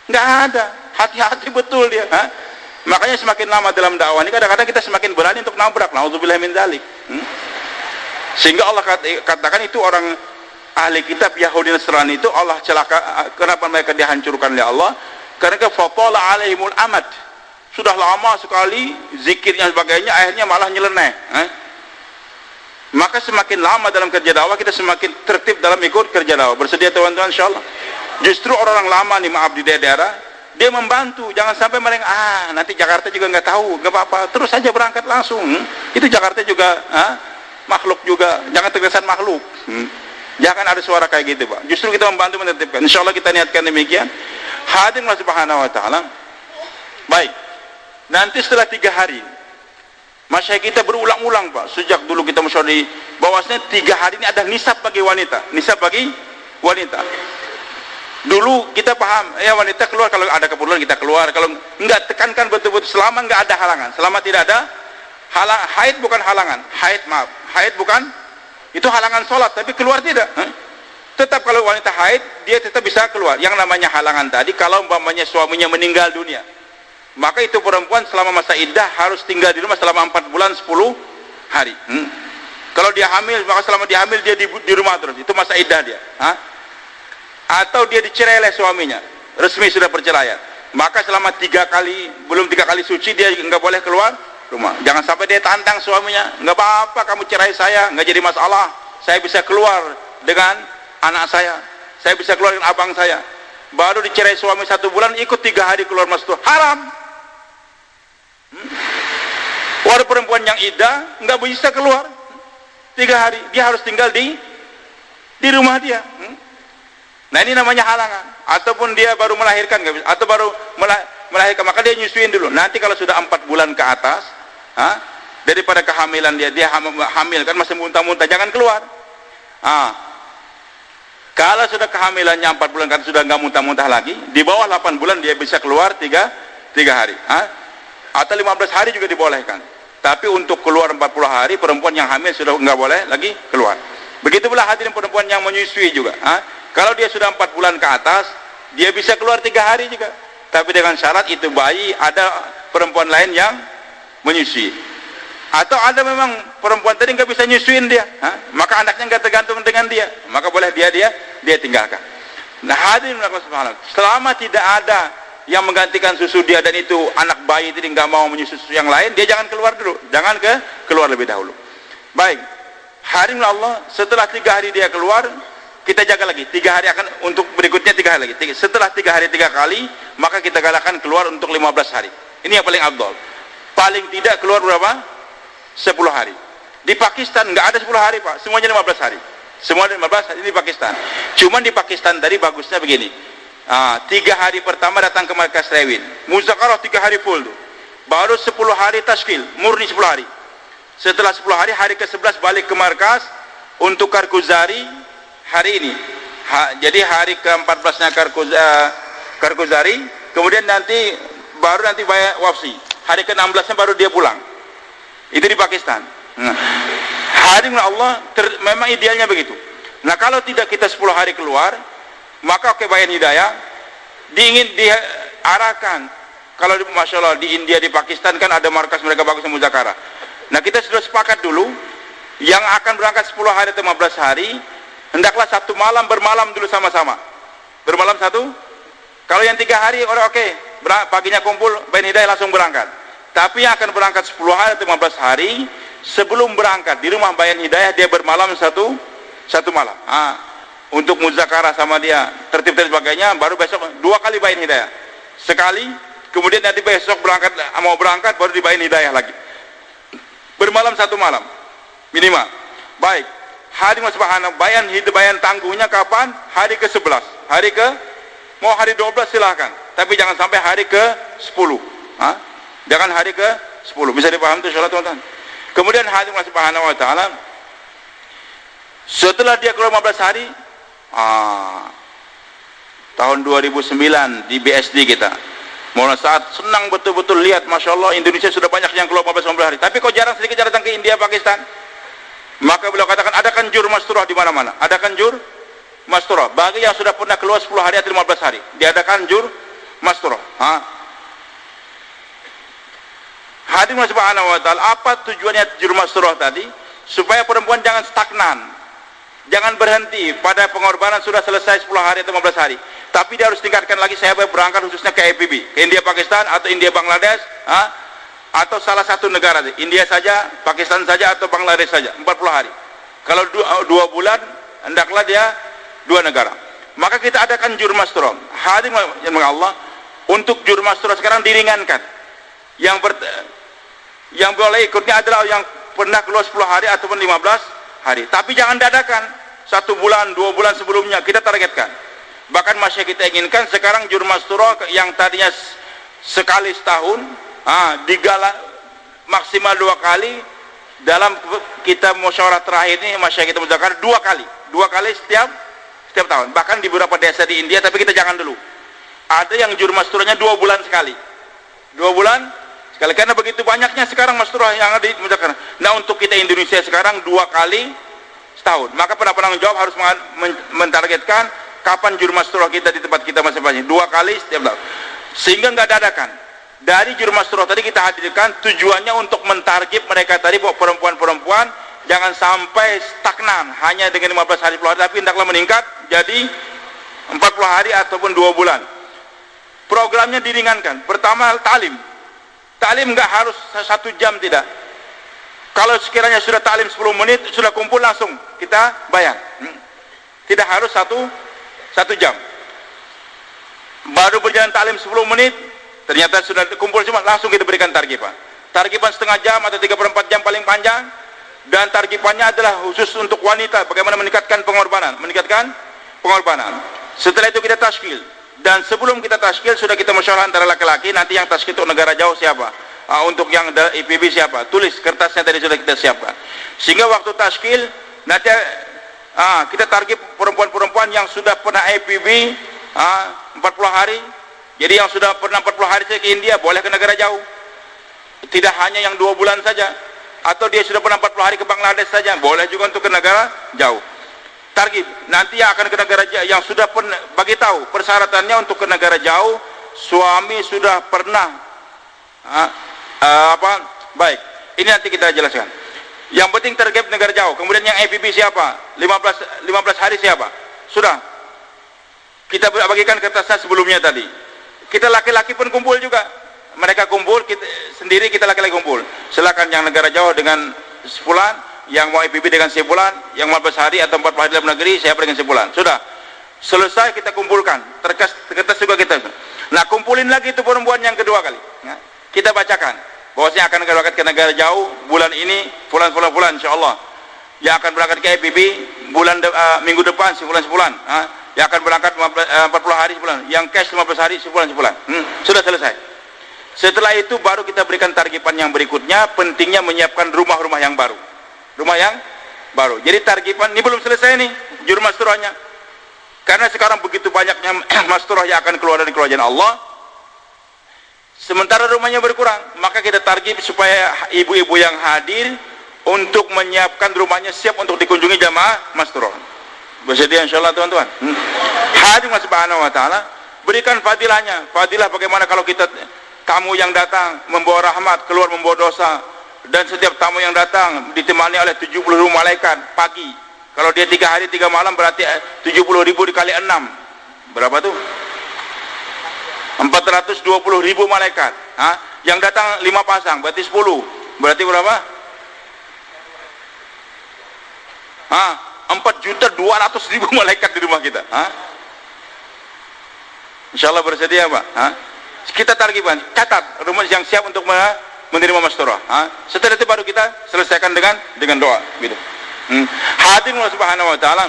Nggak ada. Hati-hati betul dia. Makanya semakin lama dalam dakwah ini kadang-kadang kita semakin berani untuk nabrak. Nauzubillah min dzalik. Sehingga Allah katakan itu orang ahli kitab Yahudi Nasrani itu Allah celaka. Kenapa mereka dihancurkan oleh Allah? Karena fatala alaihimul amad. Sudah lama sekali zikirnya sebagainya, akhirnya malah nyeleneh. Maka semakin lama dalam kerja dakwah kita semakin tertib dalam ikut kerja dakwah. Bersedia teman-teman insyaallah. Justru orang lama nih, maaf, di daerah dia membantu. Jangan sampai mereka nanti Jakarta juga nggak tahu, nggak apa-apa, terus saja berangkat langsung. Itu Jakarta juga makhluk juga, jangan terkesan makhluk. Jangan ada suara kayak gitu, Pak. Justru kita membantu menertibkan. Insyaallah kita niatkan demikian. Hadirin Allah Subhanahu wa taala. Baik. Nanti setelah 3 hari masyarakat kita berulang-ulang, Pak, sejak dulu kita musyawarah bahwasanya 3 hari ini ada nisab bagi wanita. Nisab bagi wanita. Dulu kita paham, ya wanita keluar kalau ada keperluan kita keluar, kalau enggak, tekankan betul-betul selama enggak ada halangan, selama tidak ada Haid bukan halangan. Haid bukan itu halangan sholat, tapi keluar tidak. Tetap kalau wanita haid dia tetap bisa keluar. Yang namanya halangan tadi kalau umpamanya suaminya meninggal dunia, maka itu perempuan selama masa iddah harus tinggal di rumah selama 4 bulan 10 hari. Kalau dia hamil, maka selama dia hamil dia di rumah terus. Itu masa iddah dia. Atau dia dicerai oleh suaminya, resmi sudah perceraian, maka selama 3 kali, belum 3 kali suci dia nggak boleh keluar rumah. Jangan sampai dia tantang suaminya, nggak apa-apa kamu cerai saya, nggak jadi masalah, saya bisa keluar dengan anak saya bisa keluar dengan abang saya. Baru dicerai suami 1 bulan, ikut 3 hari keluar masuk, haram. Walau perempuan yang iddah nggak bisa keluar 3 hari, dia harus tinggal di rumah dia. Nah ini namanya halangan. Ataupun dia baru melahirkan nggak bisa, atau baru melahirkan, maka dia nyusuin dulu. Nanti kalau sudah 4 bulan ke atas, daripada kehamilan dia hamil kan masih muntah-muntah, jangan keluar. Kalau sudah kehamilannya 4 bulan kan sudah nggak muntah-muntah lagi, di bawah 8 bulan dia bisa keluar 3 hari. Atau 15 hari juga dibolehkan. Tapi untuk keluar 40 hari perempuan yang hamil sudah nggak boleh lagi keluar. Begitu pula hadirin perempuan yang menyusui juga. Kalau dia sudah 4 bulan ke atas, dia bisa keluar 3 hari juga. Tapi dengan syarat itu bayi ada perempuan lain yang menyusui. Atau ada memang perempuan tadi nggak bisa nyusuin dia, maka anaknya nggak tergantung dengan dia, maka boleh dia tinggalkan. Nah hadirin Allah subhanahu, selama tidak ada yang menggantikan susu dia dan itu anak bayi tadi nggak mau menyusu susu yang lain, dia jangan keluar dulu, jangan keluar lebih dahulu. Baik, hadirin Allah, setelah 3 hari dia keluar, kita jaga lagi 3 hari, akan untuk berikutnya 3 hari lagi. Setelah 3 hari 3 kali, maka kita galakkan keluar untuk 15 hari. Ini yang paling afdal. Paling tidak keluar berapa? 10 hari. Di Pakistan nggak ada 10 hari Pak, semuanya 15 hari. Semua 15 hari ini di Pakistan. Cuman di Pakistan tadi bagusnya begini. 3 hari pertama datang ke markas Rewin, muzakarah 3 hari full tuh. Baru 10 hari tashkil, murni 10 hari. Setelah 10 hari, hari ke-11 balik ke markas untuk Karkuzari hari ini. Jadi hari ke-14 nya Karkuzari, kemudian nanti baru nanti bayar wafsi. Hari ke-16 nya baru dia pulang. Itu di Pakistan. Hadirin Allah, memang idealnya begitu. Nah kalau tidak kita 10 hari keluar, maka Bayan Hidayah diarahkan. Kalau Masya Allah di India, di Pakistan kan ada markas mereka bagus muzakarah. Nah kita sudah sepakat dulu, yang akan berangkat 10 hari atau 15 hari, hendaklah 1 malam bermalam dulu sama-sama. Bermalam 1. Kalau yang 3 hari orang oke, paginya kumpul Bayan Hidayah langsung berangkat. Tapi yang akan berangkat 10 hari atau 15 hari, sebelum berangkat di rumah Bayan Hidayah dia bermalam 1 malam. Untuk muzakarah sama dia, tertib dan sebagainya, baru besok 2 kali Bayan Hidayah. Sekali, kemudian nanti besok mau berangkat baru di Bayan Hidayah lagi. Bermalam 1 malam minimal. Baik. Hari subhanahu bayan tangguhnya kapan? Hari ke-11. Mau hari 12 silahkan. Tapi jangan sampai hari ke-10. Jangan hari ke-10. Bisa dipaham tuh insyaallah teman-teman. Kemudian hari subhanahu wa ta'ala, setelah dia keluar 15 hari, tahun 2009 di BSD kita, mulai saat senang betul-betul lihat, Masya Allah Indonesia sudah banyak yang keluar 15 hari. Tapi kok jarang sedikit datang ke India, Pakistan. Maka beliau katakan adakan jur masturah di mana-mana. Adakan jur masturah bagi yang sudah pernah keluar 10 hari atau 15 hari. Diadakan jur masturah. Hadirin subhanahu wa ta'ala, apa tujuannya jur masturah tadi? Supaya perempuan jangan stagnan, jangan berhenti pada pengorbanan sudah selesai 10 hari atau 15 hari, tapi dia harus tingkatkan lagi. Saya berangkat khususnya ke IPB, ke India Pakistan atau India Bangladesh, atau salah satu negara, India saja, Pakistan saja, atau Bangladesh saja, 40 hari. Kalau 2 bulan hendaklah dia 2 negara. Maka kita adakan jur masturah. Hadirin Allah, untuk jur masturah sekarang diringankan. Yang boleh ikutnya adalah yang pernah keluar 10 hari ataupun 15 hari. Tapi jangan dadakan 1 bulan, 2 bulan sebelumnya kita targetkan. Bahkan masih kita inginkan sekarang jur masturah yang tadinya sekali setahun, digalak maksimal 2 kali. Dalam kita musyawarah terakhir ini masih kita muzakarah 2 kali setiap tahun. Bahkan di beberapa desa di India, tapi kita jangan dulu. Ada yang jur masturahnya 2 bulan sekali. 2 bulan Karena begitu banyaknya sekarang Mas Turah yang ada di Jakarta. Nah, untuk kita Indonesia sekarang 2 kali setahun. Maka penanggung jawab harus mentargetkan kapan juru Mas Turah kita di tempat kita masing-masing. 2 kali setiap tahun. Sehingga nggak dadakan. Dari juru Mas Turah tadi kita hadirkan tujuannya untuk mentarget mereka tadi, bahwa perempuan-perempuan jangan sampai stagnan hanya dengan 15 hari 10 hari, tapi hendaklah meningkat jadi 40 hari ataupun 2 bulan. Programnya diringankan. Pertama, talim. Talim nggak harus 1 jam, tidak. Kalau sekiranya sudah talim 10 menit, sudah kumpul langsung kita bayar. Tidak harus 1 jam. Baru berjalan talim 10 menit, ternyata sudah kumpul semua, langsung kita berikan targipan. Targipan setengah jam atau 3/4 jam paling panjang, dan targipannya adalah khusus untuk wanita, bagaimana meningkatkan pengorbanan. Setelah itu kita tashkil. Dan sebelum kita tashkil, sudah kita musyawarah antara laki-laki, nanti yang tashkil untuk negara jauh siapa, untuk yang IPB siapa, tulis kertasnya tadi sudah kita siapkan. Sehingga waktu tashkil nanti kita target perempuan-perempuan yang sudah pernah IPB 40 hari. Jadi yang sudah pernah 40 hari ke India boleh ke negara jauh, tidak hanya yang 2 bulan saja. Atau dia sudah pernah 40 hari ke Bangladesh saja, boleh juga untuk ke negara jauh. Target nanti yang akan ke negara jauh, yang sudah pernah, bagi tahu persyaratannya untuk ke negara jauh, suami sudah pernah baik, ini nanti kita jelaskan. Yang penting target negara jauh. Kemudian yang IPB siapa, 15 hari siapa, sudah kita bagikan kertasnya sebelumnya tadi. Kita laki-laki pun kumpul juga, mereka kumpul, kita sendiri, kita laki-laki kumpul. Silakan yang negara jauh dengan sebulan, yang mau IPB dengan sebulan, yang 15 hari atau 40 hari dalam negeri siapa dengan sebulan. Sudah selesai, kita kumpulkan kertas juga kita. Nah, kumpulin lagi itu perempuan yang kedua kali. Nah, kita bacakan bahwasanya akan berangkat ke negara jauh bulan ini, bulan insyaallah. Yang akan berangkat ke IPB minggu depan sebulan. Yang akan berangkat 40 hari sebulan, yang cash 15 hari sebulan. Sudah selesai. Setelah itu baru kita berikan targipan yang berikutnya, pentingnya menyiapkan rumah-rumah yang baru. Jadi targipan ini belum selesai nih, juru Mas Turahnya. Karena sekarang begitu banyaknya Mas Turah yang akan keluar dari kerajaan Allah, sementara rumahnya berkurang, maka kita target supaya ibu-ibu yang hadir untuk menyiapkan rumahnya siap untuk dikunjungi jamaah Mas Turah. Bersedia insyaallah teman-teman. Hadir Mas Subhanahu wa taala, berikan fadilahnya. Fadilah bagaimana kalau kita tamu yang datang membawa rahmat, keluar membawa dosa. Dan setiap tamu yang datang ditemani oleh 70.000 malaikat pagi. Kalau dia 3 hari 3 malam berarti 70.000 dikali 6. Berapa tuh? 420.000 malaikat. Yang datang 5 pasang berarti 10. Berarti berapa? 4.200.000 malaikat di rumah kita. Insyaallah bersedia, Pak. Kita targiban, catat rumah yang siap untuk menerima Mas Turah. Setelah itu baru kita selesaikan dengan doa gitu. Hadirin Allah Subhanahu wa taala.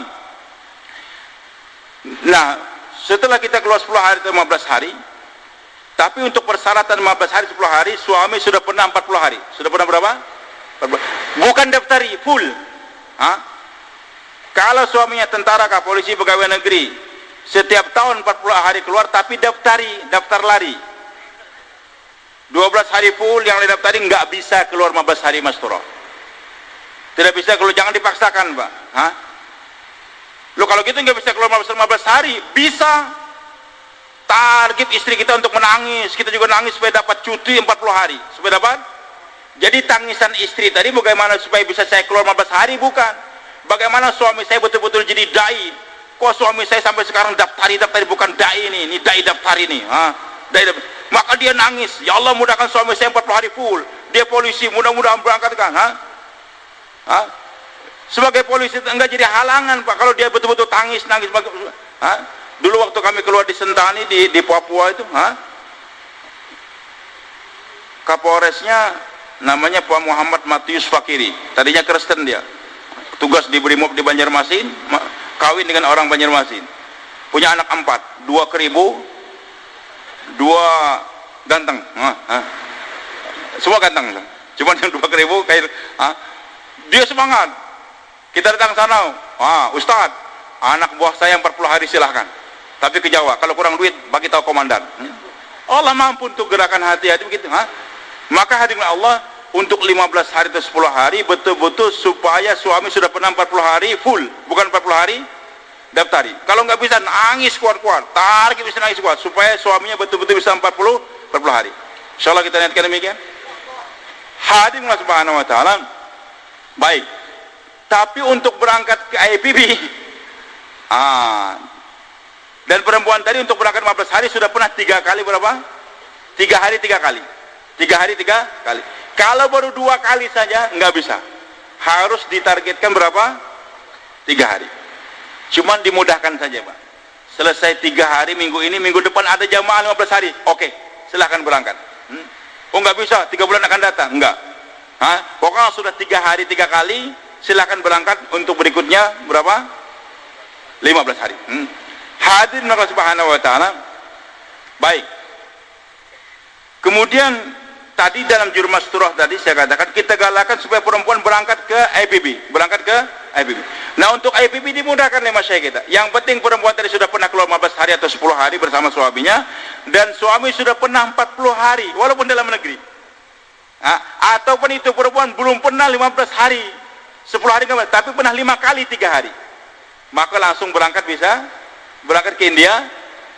Nah, setelah kita keluar 10 hari atau 15 hari, tapi untuk persyaratan 15 hari 10 hari, suami sudah pernah 40 hari. Sudah pernah berapa? Bukan daftari full. Kalau suaminya tentara, polisi, pegawai negeri, setiap tahun 40 hari keluar, tapi daftar lari. 12 hari full yang didaftari, nggak bisa keluar 15 hari Mas Turah. Tidak bisa keluar, jangan dipaksakan, Pak. Loh, kalau gitu nggak bisa keluar 15 hari, bisa. Target istri kita untuk menangis, kita juga nangis supaya dapat cuti 40 hari, supaya dapat. Jadi tangisan istri tadi bagaimana supaya bisa saya keluar 15 hari, bukan. Bagaimana suami saya betul-betul jadi dai. Kok suami saya sampai sekarang daftari bukan dai ini dai daftari nih. Maka dia nangis, ya Allah mudahkan suami saya 40 hari full, dia polisi, mudah-mudahan berangkatkan. Sebagai polisi enggak jadi halangan, Pak, kalau dia betul-betul nangis. Dulu waktu kami keluar di Sentani di Papua itu, Kapolresnya namanya Pak Muhammad Matius Fakiri, tadinya Kristen, dia tugas di Brimob di Banjarmasin, kawin dengan orang Banjarmasin, punya anak 4, 2 keribu, 2 ganteng, semua ganteng, cuman yang 2 keribu kayak, dia semangat. Kita datang sana, Ustadz, anak buah saya 40 hari silahkan, tapi ke Jawa, kalau kurang duit bagi tahu komandan. Allah mampu untuk gerakan hati-hati begitu. Maka hadirin Allah, untuk 15 hari atau 10 hari betul-betul supaya suami sudah pernah 40 hari full, bukan 40 hari daftari. Kalau nggak bisa, nangis kuat-kuat, tarik bisa nangis kuat, supaya suaminya betul-betul bisa 40 hari. Insyaallah kita niatkan demikian. Hadirin Allah Subhanahu wa taala. Baik. Tapi untuk berangkat ke IPB, dan perempuan tadi untuk berangkat 15 hari sudah pernah 3 kali berapa? 3 hari 3 kali. 3 hari 3 kali. Kalau baru 2 kali saja nggak bisa. Harus ditargetkan berapa? 3 hari. Cuman dimudahkan saja, Pak. Selesai 3 hari minggu ini, minggu depan ada jamaah 15 hari. Oke, silahkan berangkat. Oh nggak bisa, 3 bulan akan datang. Enggak. Pokoknya sudah 3 hari 3 kali, silahkan berangkat untuk berikutnya berapa? 15 hari. Hadirin Allah Subhanahu wa taala. Baik. Kemudian tadi dalam Jurumasturah tadi saya katakan kita galakkan supaya perempuan berangkat ke IPB, Nah, untuk IPB dimudahkan oleh masyayikh kita. Yang penting perempuan tadi sudah pernah keluar 15 hari atau 10 hari bersama suaminya, dan suami sudah pernah 40 hari walaupun dalam negeri. Ataupun itu perempuan belum pernah 15 hari 10 hari tapi pernah 5 kali 3 hari, maka langsung berangkat, bisa berangkat ke India,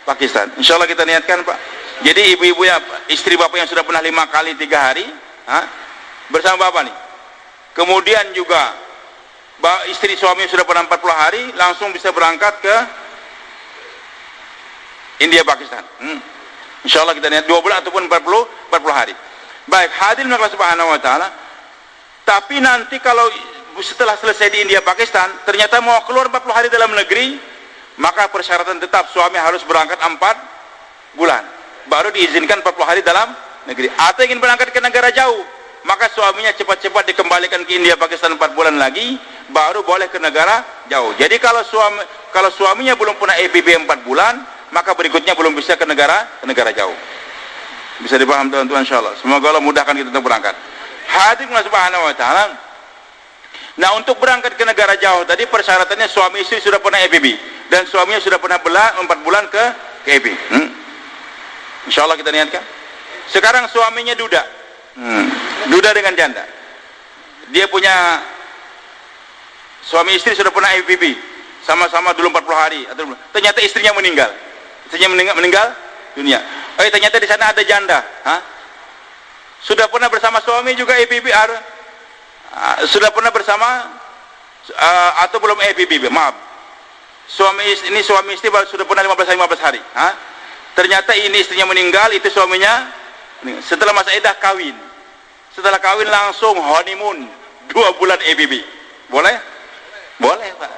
Pakistan. Insya Allah kita niatkan, Pak. Jadi ibu-ibu ya, istri bapak yang sudah pernah 5 kali 3 hari bersama bapak nih, kemudian juga istri suami yang sudah pernah 40 hari langsung bisa berangkat ke India, Pakistan. Insya Allah kita niat 2 bulan ataupun 40 hari. Baik, hadirin Allah Subhanahu wa taala. Tapi nanti kalau setelah selesai di India, Pakistan, ternyata mau keluar 40 hari dalam negeri, maka persyaratan tetap suami harus berangkat 4 bulan baru diizinkan 40 hari dalam negeri. Atau ingin berangkat ke negara jauh, maka suaminya cepat-cepat dikembalikan ke India, Pakistan 4 bulan lagi baru boleh ke negara jauh. Jadi kalau suaminya belum pernah EPB 4 bulan, maka berikutnya belum bisa ke negara jauh. Bisa dipaham teman-teman, insyaallah. Semoga Allah mudahkan kita untuk berangkat. Hadirin Allah Subhanahu wa taala. Nah, untuk berangkat ke negara jauh tadi persyaratannya suami istri sudah pernah EPB dan suaminya sudah pernah 4 bulan ke EPB. Insyaallah kita niatkan. Sekarang suaminya duda. Duda dengan janda. Dia punya suami istri sudah pernah EPB, sama-sama dulu 40 hari atau ternyata istrinya meninggal. Meninggal dunia. Ternyata di sana ada janda. Sudah pernah bersama suami juga EPB, sudah pernah bersama atau belum EPB? Maaf. Suami istri sudah pernah 15 hari. Ternyata ini istrinya meninggal, itu suaminya setelah masa iddah kawin. Setelah kawin langsung honeymoon 2 bulan EPB. Boleh? Boleh, Pak.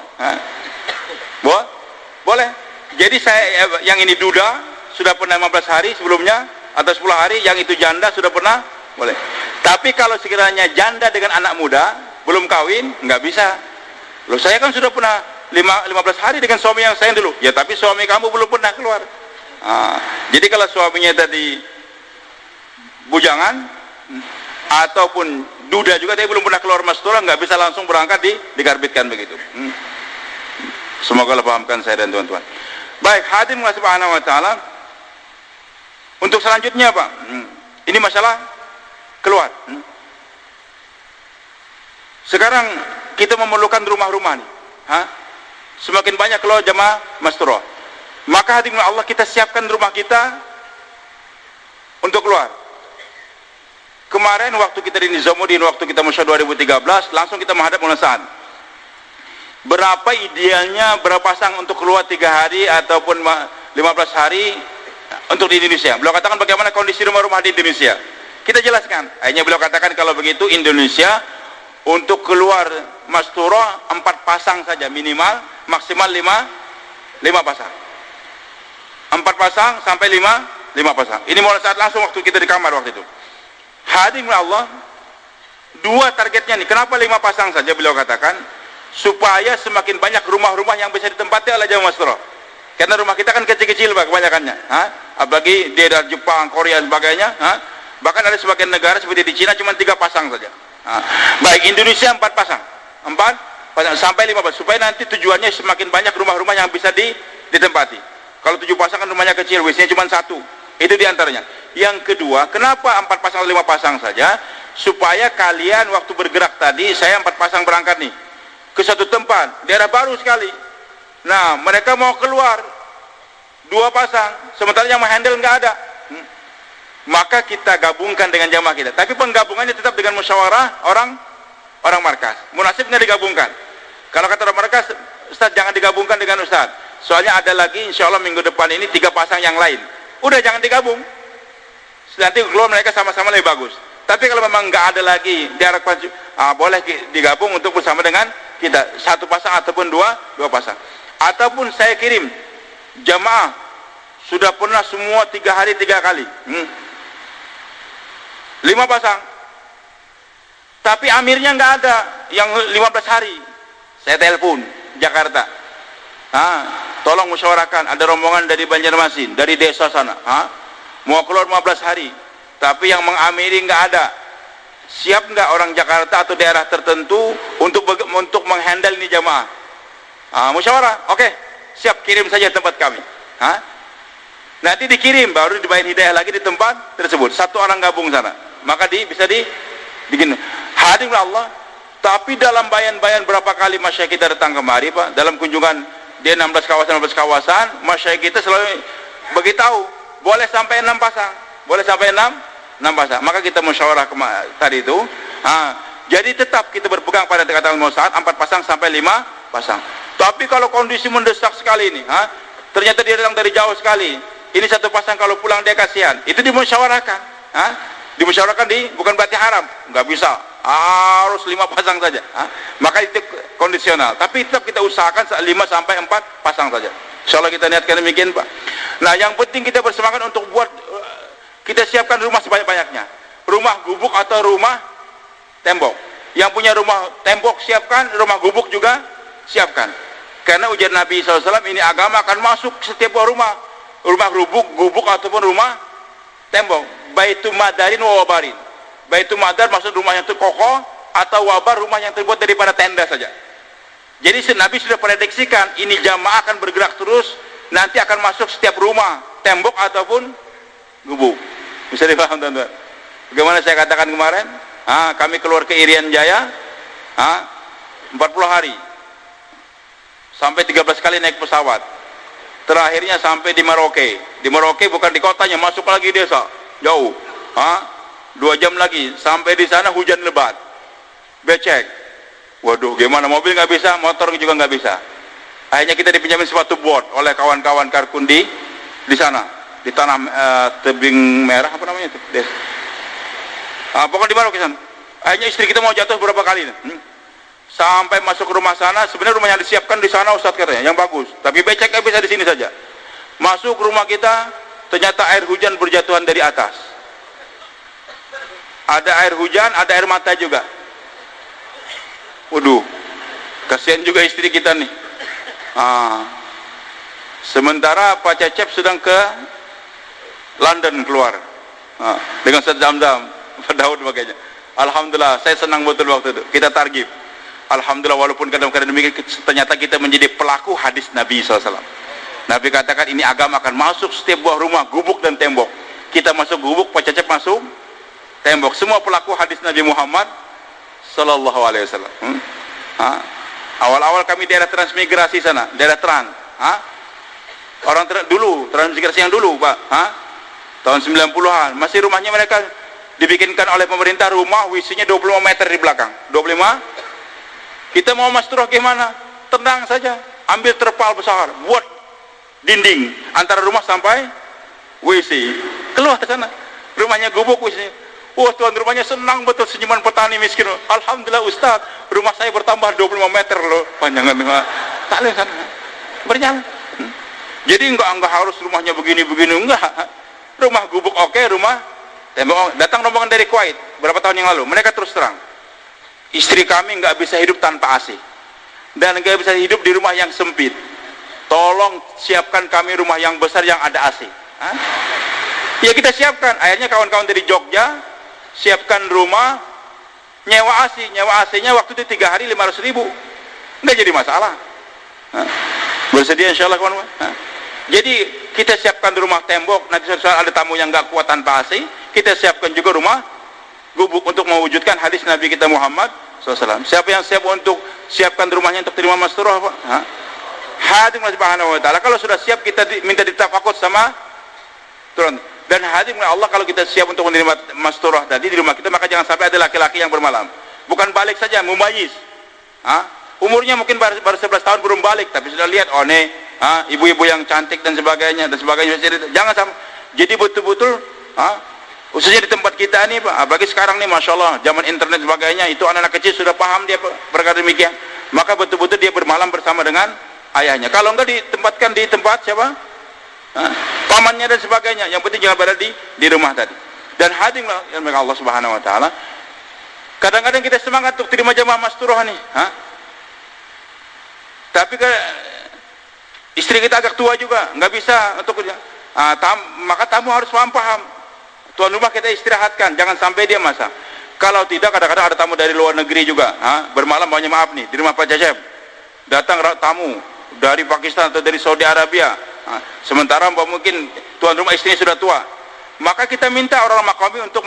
Boleh. Jadi yang ini duda sudah pernah 15 hari sebelumnya atau 10 hari, yang itu janda sudah pernah, boleh. Tapi kalau sekiranya janda dengan anak muda belum kawin, nggak bisa. Loh, saya kan sudah pernah 15 hari dengan suami yang saya dulu. Ya, tapi suami kamu belum pernah keluar. Jadi kalau suaminya tadi bujangan ataupun duda juga tapi belum pernah keluar mastura, nggak bisa langsung berangkat dikarbitkan begitu. Semoga Allah pahamkan saya dan teman-teman. Baik, hadirin Allah Subhanahu wa taala. Untuk selanjutnya, Pak, ini masalah keluar. Sekarang kita memerlukan rumah-rumah nih. Semakin banyak keluar jamaah mastura, maka hadirin Allah kita siapkan rumah kita untuk keluar. Kemarin waktu kita di Nizamuddin, waktu kita Musyawarah 2013, langsung kita menghadap pengesahan. Berapa idealnya berapa pasang untuk keluar 3 hari ataupun 15 hari untuk di Indonesia? Beliau katakan bagaimana kondisi rumah-rumah di Indonesia. Kita jelaskan. Akhirnya beliau katakan kalau begitu Indonesia untuk keluar mastura 4 pasang saja minimal, maksimal 5 pasang. 4 pasang sampai 5 pasang. Ini mulai saat langsung waktu kita di kamar waktu itu. Hadirin Allah, 2 targetnya nih. Kenapa 5 pasang saja beliau katakan? Supaya semakin banyak rumah-rumah yang bisa ditempati oleh jamaah mastura. Karena rumah kita kan kecil-kecil, Pak, kebanyakannya. Apalagi di daerah Jepang, Korea dan sebagainya. Bahkan ada sebagian negara seperti di Cina cuma 3 pasang saja. Baik, Indonesia 4 pasang. 4 pasang sampai 5 pasang. Supaya nanti tujuannya semakin banyak rumah-rumah yang bisa ditempati. Kalau 7 pasang kan rumahnya kecil, WC-nya cuma 1. Itu diantaranya. Yang kedua, kenapa 4 pasang atau 5 pasang saja? Supaya kalian waktu bergerak tadi, saya 4 pasang berangkat nih ke satu tempat, daerah baru sekali. Nah, mereka mau keluar 2 pasang, sementara yang menghandle nggak ada. Maka kita gabungkan dengan jamaah kita. Tapi penggabungannya tetap dengan musyawarah orang markas. Munasib nggak digabungkan. Kalau kata orang markas, Ustaz jangan digabungkan dengan Ustaz. Soalnya ada lagi insya Allah minggu depan ini 3 pasang yang lain. Udah jangan digabung. Nanti keluar mereka sama-sama lebih bagus. Tapi kalau memang nggak ada lagi, boleh digabung untuk bersama dengan kita 1 pasang ataupun 2 pasang. Ataupun saya kirim jamaah sudah pernah semua 3 hari 3 kali. 5 pasang, tapi amirnya nggak ada yang 15 hari. Saya telepon Jakarta, tolong musyawarahkan, ada rombongan dari Banjarmasin, dari desa sana, mau keluar 15 hari, tapi yang mengamiri nggak ada. Siap nggak orang Jakarta atau daerah tertentu untuk menghandle ini jamaah? Musyawarah, oke, siap, kirim saja tempat kami. Nanti dikirim, baru dibayar hidayah lagi di tempat tersebut. 1 orang gabung sana, maka bisa begini. Hadir Allah. Tapi dalam bayan-bayan berapa kali masyayikh kita datang kemari, Pak, dalam kunjungan dia 16 kawasan, masyayikh kita selalu beritahu boleh sampai 6 pasang, boleh sampai 6 pasang. Maka kita musyawarah tadi itu. Jadi tetap kita berpegang pada kata Musaad 4 pasang sampai 5 pasang. Tapi kalau kondisi mendesak sekali ini, ternyata dia datang dari jauh sekali, ini 1 pasang, kalau pulang dia kasihan, itu dimusyawarahkan. Dimusyawarahkan bukan berarti haram, nggak bisa harus 5 pasang saja. Maka itu kondisional. Tapi tetap kita usahakan 5 sampai 4 pasang saja. Insyaallah kita niatkan demikian, Pak. Nah, yang penting kita bersemangat untuk kita siapkan rumah sebanyak-banyaknya. Rumah gubuk atau rumah tembok. Yang punya rumah tembok siapkan, rumah gubuk juga siapkan. Karena ujar Nabi SAW, ini agama akan masuk setiap rumah. Rumah gubuk ataupun rumah tembok. Baitul madarin wa wabarin. Baitul madar maksud rumah yang kokoh, atau wabar rumah yang terbuat daripada tenda saja. Jadi Nabi sudah prediksikan ini jamaah akan bergerak terus, nanti akan masuk setiap rumah tembok ataupun gubuk. Bisa dipaham, teman-teman? Bagaimana saya katakan kemarin? Kami keluar ke Irian Jaya 40 hari, sampai 13 kali naik pesawat. Terakhirnya sampai di Merauke. Di Merauke bukan di kotanya, masuk lagi desa jauh, 2 jam lagi sampai di sana, hujan lebat, becek. Waduh, gimana, mobil nggak bisa, motor juga nggak bisa. Akhirnya kita dipinjamin sepatu board oleh kawan-kawan Karkundi di sana, di tanah tebing merah, apa namanya itu, pokoknya di Merauke sana. Akhirnya istri kita mau jatuh berapa kali, sampai masuk ke rumah sana. Sebenarnya rumah yang disiapkan di sana Ustadz katanya yang bagus, tapi becek nggak bisa di sini saja. Masuk rumah kita, ternyata air hujan berjatuhan dari atas. Ada air hujan, ada air mata juga. Waduh, kasihan juga istri kita nih. Sementara Pak Cecep sedang ke London keluar dengan Ustaz Zamzam, Pak Daud makanya. Alhamdulillah, saya senang betul waktu itu. Kita targib. Alhamdulillah, walaupun kadang-kadang demikian, ternyata kita menjadi pelaku hadis Nabi SAW. Nabi katakan ini agama akan masuk setiap buah rumah, gubuk dan tembok. Kita masuk gubuk, Pak Cecep masuk tembok. Semua pelaku hadis Nabi Muhammad Sallallahu Alaihi Wasallam. Awal-awal kami daerah transmigrasi sana, daerah Trans. Orang dulu, transmigrasi yang dulu, Pak. Tahun 90-an. Masih rumahnya mereka dibikinkan oleh pemerintah rumah, WC-nya 25 meter di belakang. 25. Kita mau masturah gimana? Tenang saja. Ambil terpal besar, buat dinding antara rumah sampai WC. Keluar ke sana. Rumahnya gubuk WC. Wah, tuan rumahnya senang betul, senyuman petani miskin. Alhamdulillah Ustaz, rumah saya bertambah 25 meter loh panjangan. Tak lihat sana. Berjalan. Jadi enggak harus rumahnya begini-begini, enggak. Rumah gubuk oke, rumah tembok. Datang rombongan dari Kuwait berapa tahun yang lalu. Mereka terus terang, istri kami enggak bisa hidup tanpa AC. Dan enggak bisa hidup di rumah yang sempit. Tolong siapkan kami rumah yang besar yang ada AC. Ya kita siapkan. Akhirnya kawan-kawan dari Jogja siapkan rumah, nyewa AC-nya waktu itu 3 hari 500.000, nggak jadi masalah. Bersedia insya Allah kawan-kawan. Jadi kita siapkan di rumah tembok, nanti suatu saat ada tamu yang nggak kuat tanpa AC, kita siapkan juga rumah gubuk untuk mewujudkan hadis Nabi kita Muhammad SAW. Siapa yang siap untuk siapkan di rumahnya untuk terima masturah, Pak? Hadir Allah Subhanahu wa taala. Kalau sudah siap, kita minta ditafakut sama Tuhan. Dan hadir Allah, kalau kita siap untuk menerima masturah tadi di rumah kita, maka jangan sampai ada laki-laki yang bermalam. Bukan balik saja, mumayyiz. Umurnya mungkin baru 11 tahun belum balik, tapi sudah lihat, oh nih, ibu-ibu yang cantik dan sebagainya. Jangan sampai. Jadi betul-betul, khususnya di tempat kita ini, Pak, bagi sekarang nih, masya Allah, zaman internet sebagainya, itu anak-anak kecil sudah paham dia perkara demikian. Maka betul-betul dia bermalam bersama dengan ayahnya. Kalau enggak, ditempatkan di tempat siapa? Pamannya dan sebagainya. Yang penting jangan berada di rumah tadi. Dan hadir Allah Subhanahu wa taala. Kadang-kadang kita semangat untuk terima jamaah masturah nih, tapi istri kita agak tua juga, nggak bisa untuk maka tamu harus paham. Tuan rumah kita istirahatkan, jangan sampai dia masak. Kalau tidak, kadang-kadang ada tamu dari luar negeri juga, bermalam, banyak maaf nih, di rumah Pak Cecep datang tamu dari Pakistan atau dari Saudi Arabia, sementara mungkin tuan rumah istrinya sudah tua, maka kita minta orang Makomi untuk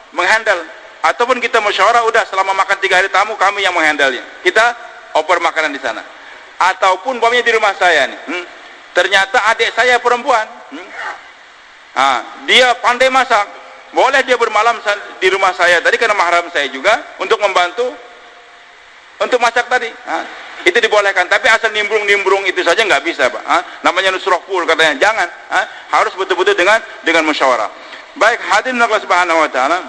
menghandle, ataupun kita musyawarah, udah selama makan 3 hari tamu, kami yang menghandle-nya, kita oper makanan di sana. Ataupun di rumah saya nih, ternyata adik saya perempuan, dia pandai masak, boleh dia bermalam di rumah saya tadi karena mahram saya juga, untuk membantu untuk masak tadi, itu dibolehkan. Tapi asal nimbrung itu saja nggak bisa, Pak. Namanya nusrah full katanya, jangan, harus betul-betul dengan musyawarah. Baik, hadirin Allah Subhanahu wa taala.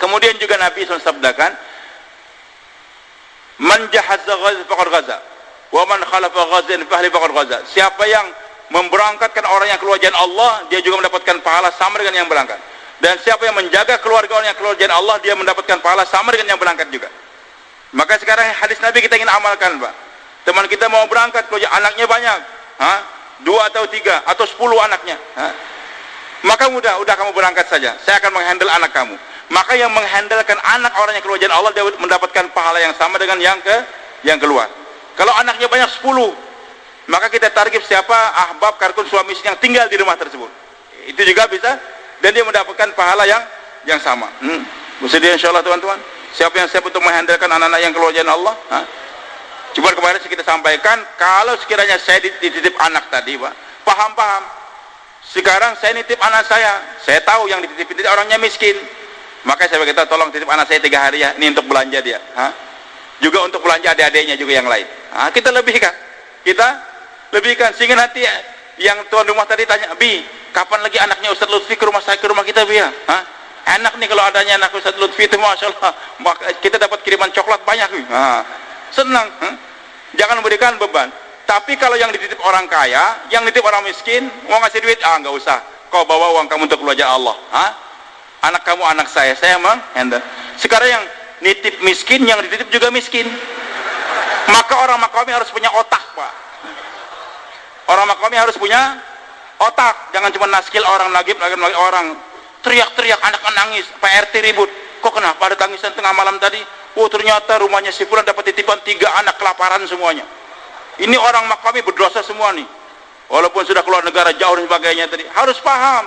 Kemudian juga Nabi SAW sabdakan, man jahazza ghazan faqad ghaza wa man khalafa ghazan fahli faqad ghaza. Siapa yang memberangkatkan orang yang keluar jalan Allah, dia juga mendapatkan pahala sama dengan yang berangkat. Dan siapa yang menjaga keluarga orang yang keluar jalan Allah, dia mendapatkan pahala sama dengan yang berangkat juga. Maka sekarang hadis Nabi kita ingin amalkan, Pak. Teman kita mau berangkat, anaknya banyak, 2 atau 3 atau 10 anaknya, maka udah kamu berangkat saja, saya akan menghandle anak kamu. Maka yang menghandlekan anak orang yang keluar jalan Allah, dia mendapatkan pahala yang sama dengan yang keluar. Kalau anaknya banyak 10, maka kita target siapa ahbab karkun suami istri yang tinggal di rumah tersebut, itu juga bisa, dan dia mendapatkan pahala yang sama. Bersedia insyaallah, teman-teman. Siapa yang siap untuk menghandlekan anak-anak yang keluar jalan Allah? Coba kemarin kita sampaikan, kalau sekiranya saya dititip anak tadi, Pak, paham. Sekarang saya nitip anak saya tahu yang dititip orangnya miskin, maka saya berkata, tolong titip anak saya 3 hari ya, ini untuk belanja dia, juga untuk belanja adik-adiknya juga yang lain. Kita lebihkan sehingga nanti yang tuan rumah tadi tanya, Bi, kapan lagi anaknya Ustaz Lutfi ke rumah kita, Bi, ya? Enak nih kalau adanya anak Ustaz Lutfi itu, masya Allah, kita dapat kiriman coklat banyak, Bi. Senang. Jangan memberikan beban. Tapi kalau yang dititip orang kaya, yang dititip orang miskin, mau ngasih duit, nggak usah, kau bawa uang kamu untuk keluarga Allah. Anak kamu anak saya handle. Sekarang yang nitip miskin, yang dititip juga miskin. Maka orang Makomi harus punya otak, Pak. Orang Makomi harus punya otak, jangan cuma naskil orang, lagi orang teriak-teriak, anak nangis, Pak RT ribut, kok kenapa ada tangisan tengah malam tadi? Oh, ternyata rumahnya si fulan dapat titipan 3 anak kelaparan semuanya. Ini orang Makomi berdosa semua nih, walaupun sudah keluar negara jauh dan sebagainya tadi. Harus paham.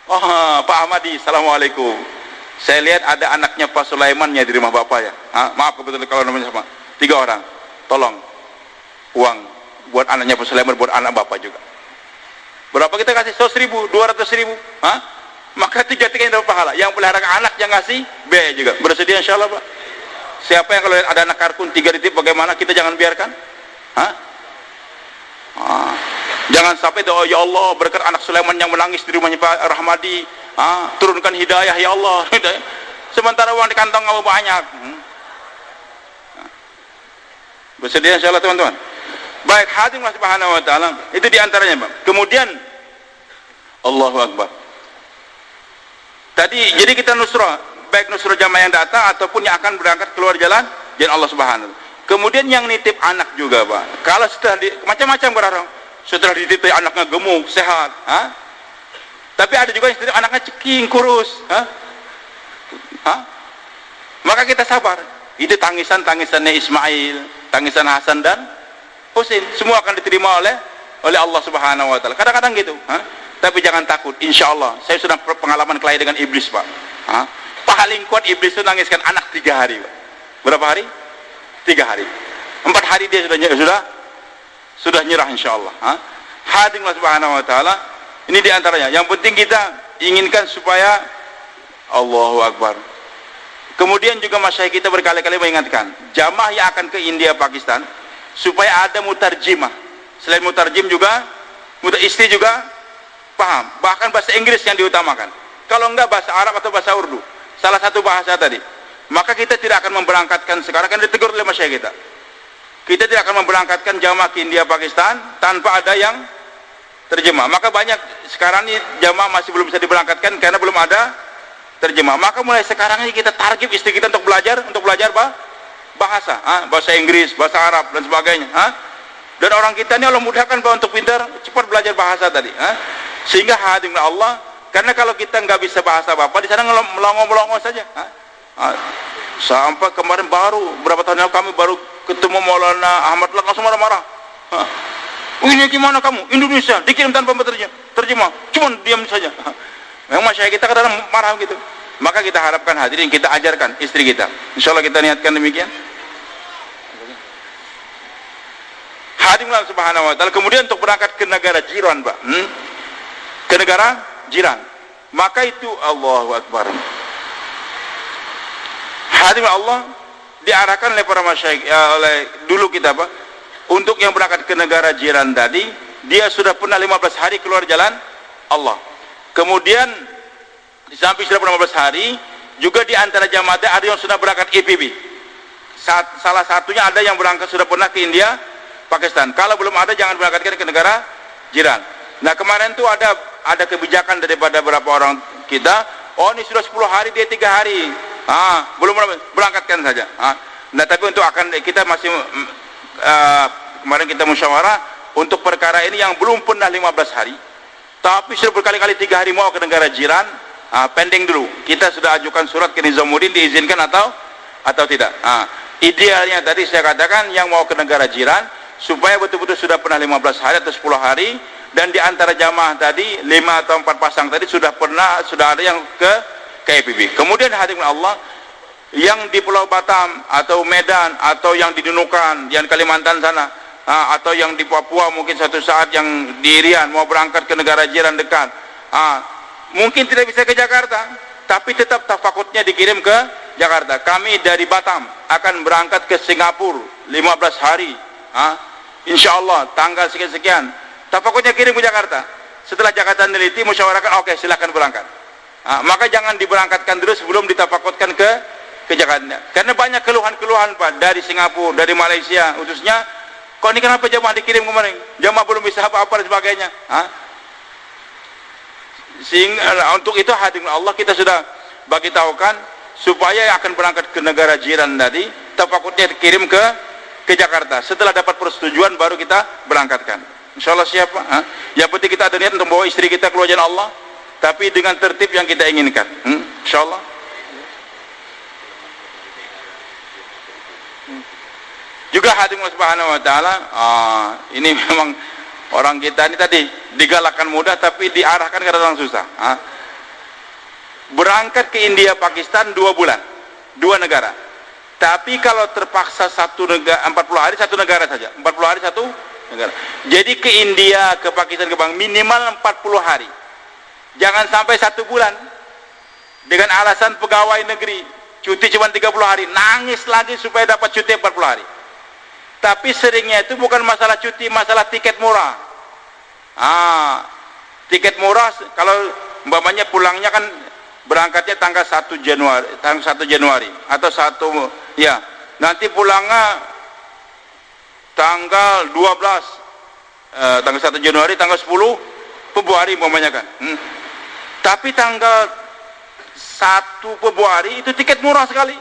Oh, Pak Ahmadi, assalamualaikum, saya lihat ada anaknya Pak Sulaimannya di rumah Bapak ya. Maaf kebetulan kalau namanya sama 3 orang, tolong uang buat anaknya Pak Sulaiman, buat anak Bapak juga. Berapa kita kasih? 100.000, 200.000, maka 3-3 dapat pahala. Yang pelihara anak yang ngasih B juga. Bersedia insyaallah, Pak? Siapa yang kalau ada anak karkun 3 ditip, bagaimana? Kita jangan biarkan. Jangan sampai doa, ya Allah, berkat anak Sulaiman yang menangis di rumahnya Pak Rahmadi, turunkan hidayah ya Allah. Sementara uang di kantong kamu banyak. Bersedia insyaallah, teman-teman. Baik, hadirin Allah Subhanahu wa taala, itu diantaranya, Pak. Kemudian Allahu Akbar. Tadi jadi kita nusrah, baik nusrah jamaah yang datang ataupun yang akan berangkat keluar jalan Allah Subhanahu. Kemudian yang nitip anak juga, Pak. Kalau setelah macam-macam berarang, setelah dititip anaknya gemuk, sehat, tapi ada juga yang dititip anaknya ceking, kurus, maka kita sabar. Itu tangisannya Ismail, tangisan Hasan dan Husain, semua akan diterima oleh oleh Allah Subhanahu wa taala. Kadang-kadang gitu, tapi jangan takut, insya Allah. Saya sudah pengalaman kelahi dengan iblis, Pak. Paling kuat iblis itu nangiskan anak 3 hari, Pak. Berapa hari? 3 hari. 4 hari dia sudah nyerah, insya Allah. Hadirin Allah Subhanahu wa taala, ini diantaranya. Yang penting kita inginkan supaya Allahu Akbar. Kemudian juga masyayikh kita berkali-kali mengingatkan jamaah yang akan ke India Pakistan supaya ada mutarjimah. Selain mutarjim juga istri juga paham, bahkan bahasa Inggris yang diutamakan. Kalau enggak bahasa Arab atau bahasa Urdu, salah satu bahasa tadi. Maka kita tidak akan memberangkatkan sekarang, kan ditegur oleh masyayikh kita. Kita tidak akan memberangkatkan jamaah ke India Pakistan tanpa ada yang terjemah. Maka banyak sekarang ini jamaah masih belum bisa diberangkatkan karena belum ada terjemah. Maka mulai sekarang ini kita target istri kita untuk belajar bahasa, bahasa Inggris, bahasa Arab dan sebagainya. Dan orang kita ini Allah mudahkan bahwa untuk pintar cepat belajar bahasa tadi. Sehingga hadirin Allah, karena kalau kita nggak bisa bahasa apa di sana melongo-melongo saja. Sampai kemarin berapa tahun lalu kami baru ketemu Maulana Ahmad langsung marah-marah. Ini gimana kamu? Indonesia dikirim tanpa terjemah, cuman diam saja. Memang masyarakat kita kadang marah gitu. Maka kita harapkan hadirin kita ajarkan istri kita. Insya Allah kita niatkan demikian. Hadirin Allah Subhanahu wa taala. Kemudian untuk berangkat ke negara jiran, Pak. Ke negara jiran. Maka itu Allahu Akbar. Hadirin Allah, diarahkan oleh para masyayikh oleh dulu kita, Pak, untuk yang berangkat ke negara jiran tadi, dia sudah pernah 15 hari keluar jalan Allah. Kemudian di samping sudah 15 hari, juga di antara jamaah ada yang sudah berangkat EPB. Salah satunya ada yang berangkat sudah pernah ke India, Pakistan. Kalau belum ada, jangan berangkatkan ke negara jiran. Nah, kemarin tuh ada kebijakan daripada beberapa orang kita, oh ini sudah 10 hari, dia 3 hari. Belum berangkatkan saja. Nah, tapi untuk kita masih kemarin kita musyawarah untuk perkara ini yang belum pernah 15 hari, tapi sudah berkali-kali 3 hari mau ke negara jiran, pending dulu. Kita sudah ajukan surat ke Nizamuddin diizinkan atau tidak. Idealnya tadi saya katakan yang mau ke negara jiran supaya betul-betul sudah pernah 15 hari atau 10 hari, dan di antara jamaah tadi 5 atau 4 pasang tadi sudah ada yang ke EPB. Kemudian hadirin Allah yang di Pulau Batam atau Medan atau yang di Nunukan, yang Kalimantan sana, atau yang di Papua mungkin satu saat yang di Irian mau berangkat ke negara jiran dekat, mungkin tidak bisa ke Jakarta, tapi tetap tafakutnya dikirim ke Jakarta. Kami dari Batam akan berangkat ke Singapura 15 hari, insya Allah tanggal sekian-sekian, tafakutnya kirim ke Jakarta. Setelah Jakarta meneliti, musyawarahkan, oke, silakan berangkat. Maka jangan diberangkatkan dulu sebelum ditafakutkan ke Jakarta. Karena banyak keluhan-keluhan, Pak, dari Singapura, dari Malaysia khususnya, kok ini kenapa jamaah dikirim kemarin, jamaah belum bisa apa-apa dan sebagainya. Sehingga untuk itu hadirin Allah kita sudah bagi tahukan supaya yang akan berangkat ke negara jiran tadi tafakutnya dikirim ke Jakarta. Setelah dapat persetujuan baru kita berangkatkan. Insya Allah siapa? Yang penting kita ada niat untuk membawa istri kita keluar jalan Allah, tapi dengan tertib yang kita inginkan. Insya Allah. Juga hadirin Allah Subhanahu wa taala, ini memang orang kita ini tadi digalakkan mudah tapi diarahkan ke orang susah. Berangkat ke India Pakistan 2 bulan, 2 negara. Tapi kalau terpaksa 1 negara 40 hari 1 negara saja. 40 hari 1 negara. Jadi ke India, ke Pakistan, ke Bang minimal 40 hari. Jangan sampai 1 bulan dengan alasan pegawai negeri cuti cuma 30 hari, nangis lagi supaya dapat cuti 40 hari. Tapi seringnya itu bukan masalah cuti, masalah tiket murah. Tiket murah kalau umpamanya pulangnya kan berangkatnya tanggal 1 Januari atau nanti pulangnya tanggal 12 tanggal 1 Januari, tanggal 10 Februari umpamanya kan. Tapi tanggal 1 Februari itu tiket murah sekali.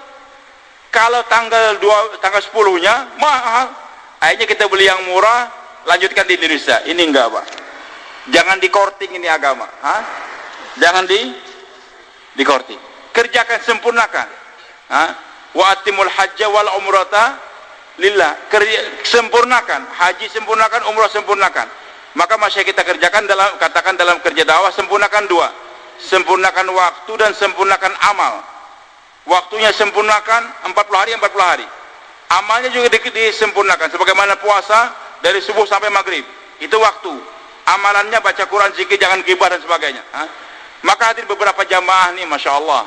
Kalau tanggal 10-nya mahal. Akhirnya kita beli yang murah, lanjutkan di Indonesia. Ini enggak, Pak. Jangan di-korting ini agama. Jangan di-korting. Kerjakan, sempurnakan. Wa atimul hajja wal umrata lillah. Sempurnakan, haji sempurnakan, umrah sempurnakan. Maka masih kita kerjakan katakan dalam kerja dakwah, sempurnakan dua, sempurnakan waktu dan sempurnakan amal. Waktunya sempurnakan 40 hari 40 hari, amalnya juga disempurnakan, sebagaimana puasa dari subuh sampai maghrib, itu waktu. Amalannya baca Quran, zikir, jangan ghibah dan sebagainya. Maka hadir beberapa jamaah nih, Masya Allah,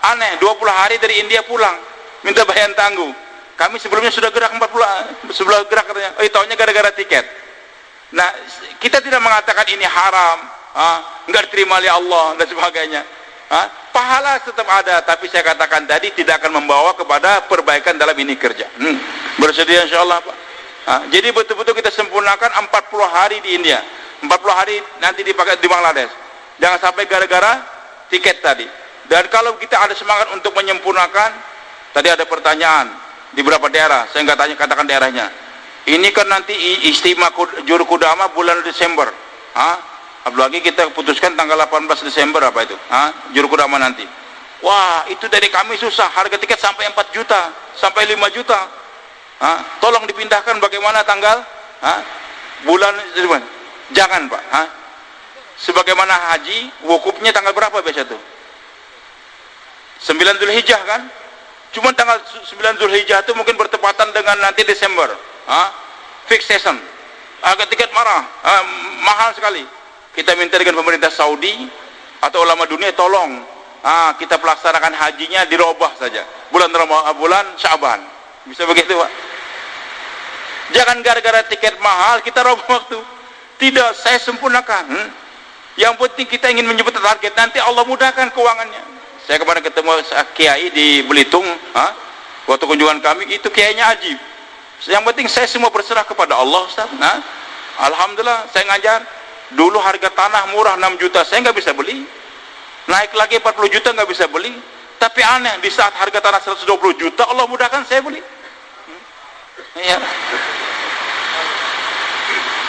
aneh, 20 hari dari India pulang, minta bayaran tangguh. Kami sebelumnya sudah gerak 40, sebelah gerak katanya, taunya gara-gara tiket. Nah, kita tidak mengatakan ini haram, enggak diterima oleh Allah dan sebagainya. Pahala tetap ada, tapi saya katakan tadi tidak akan membawa kepada perbaikan dalam ini kerja. Bersedia insyaallah, Pak. Jadi betul-betul kita sempurnakan 40 hari di India, 40 hari nanti dipakai di Bangladesh. Jangan sampai gara-gara tiket tadi. Dan kalau kita ada semangat untuk menyempurnakan, tadi ada pertanyaan di beberapa daerah, saya nggak katakan daerahnya. Ini kan nanti istimewa Juru Kudama bulan Desember. Apalagi kita putuskan tanggal 18 Desember apa itu? Juru Kudama nanti. Wah, itu dari kami susah. Harga tiket sampai 4 juta, sampai 5 juta. Tolong dipindahkan bagaimana tanggal? Bulan jangan, Pak. Sebagaimana haji, wukufnya tanggal berapa biasa tuh? 9 Zulhijjah kan? Cuma tanggal 9 Zulhijjah itu mungkin bertepatan dengan nanti Desember. Fix season, harga tiket mahal sekali. Kita minta dengan pemerintah Saudi atau ulama dunia, tolong kita pelaksanakan hajinya dirubah saja bulan Sya'ban, bisa begitu, Pak? Jangan gara-gara tiket mahal kita robah waktu. Tidak, saya sempurnakan. Yang penting kita ingin menyebut target, nanti Allah mudahkan keuangannya. Saya kemarin ketemu kiai di Belitung, waktu kunjungan kami, itu kiainya ajib. Yang penting saya semua berserah kepada Allah, Ustaz. Alhamdulillah, saya ngajar. Dulu harga tanah murah 6 juta, saya nggak bisa beli. Naik lagi 40 juta nggak bisa beli. Tapi aneh, di saat harga tanah 120 juta, Allah mudahkan saya beli. Ya.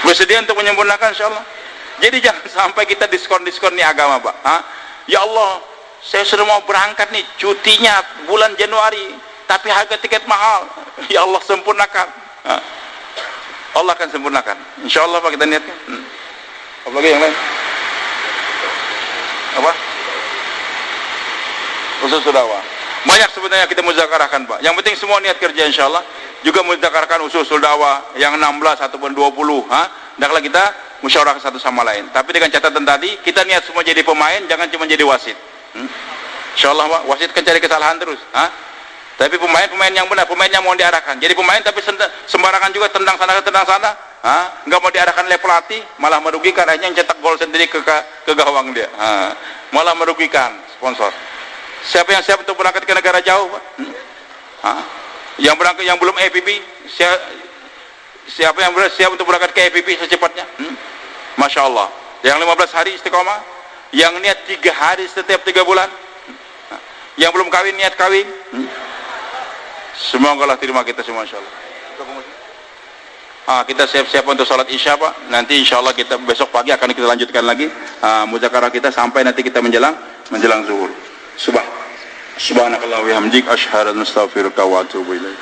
Bersedia untuk menyempurnakan, insyaallah. Jadi jangan sampai kita diskon-diskon nih agama, Pak. Ya Allah, saya sudah mau berangkat nih, cutinya bulan Januari, tapi harga tiket mahal. Ya Allah, sempurnakan. Allah akan sempurnakan, insyaallah, Pak. Kita niatkan. Apa lagi yang lain? Apa? Usul dakwah. Banyak sebenarnya kita muzakarahkan, Pak. Yang penting semua niat kerja, insyaallah. Juga muzakarahkan usul dakwah yang 16 ataupun 20. Hendaklah kita musyawarah satu sama lain. Tapi dengan catatan tadi, kita niat semua jadi pemain, jangan cuma jadi wasit. Insyaallah, Pak. Wasit kan cari kesalahan terus. Tapi pemain yang benar, pemain yang mau diarahkan. Jadi pemain tapi sembarangan juga, tendang sana tendang sana, nggak mau diarahkan oleh pelatih, malah merugikan. Akhirnya yang cetak gol sendiri ke gawang dia, malah merugikan sponsor. Siapa yang siap untuk berangkat ke negara jauh, Pak? Yang berangkat, yang belum EPP, siapa yang siap untuk berangkat ke EPP secepatnya? Masya Allah. Yang 15 hari istiqomah, yang niat 3 hari setiap 3 bulan, yang belum kawin niat kawin. Semoga Allah terima kita semua, insyaallah. Kita siap-siap untuk sholat isya, Pak. Nanti insyaallah kita besok pagi akan kita lanjutkan lagi muzakarah kita sampai nanti kita menjelang zuhur. Subhanakallah wa bihamdik, asyhadu an la ilaha illa anta, astaghfiruka wa atubu ilaik.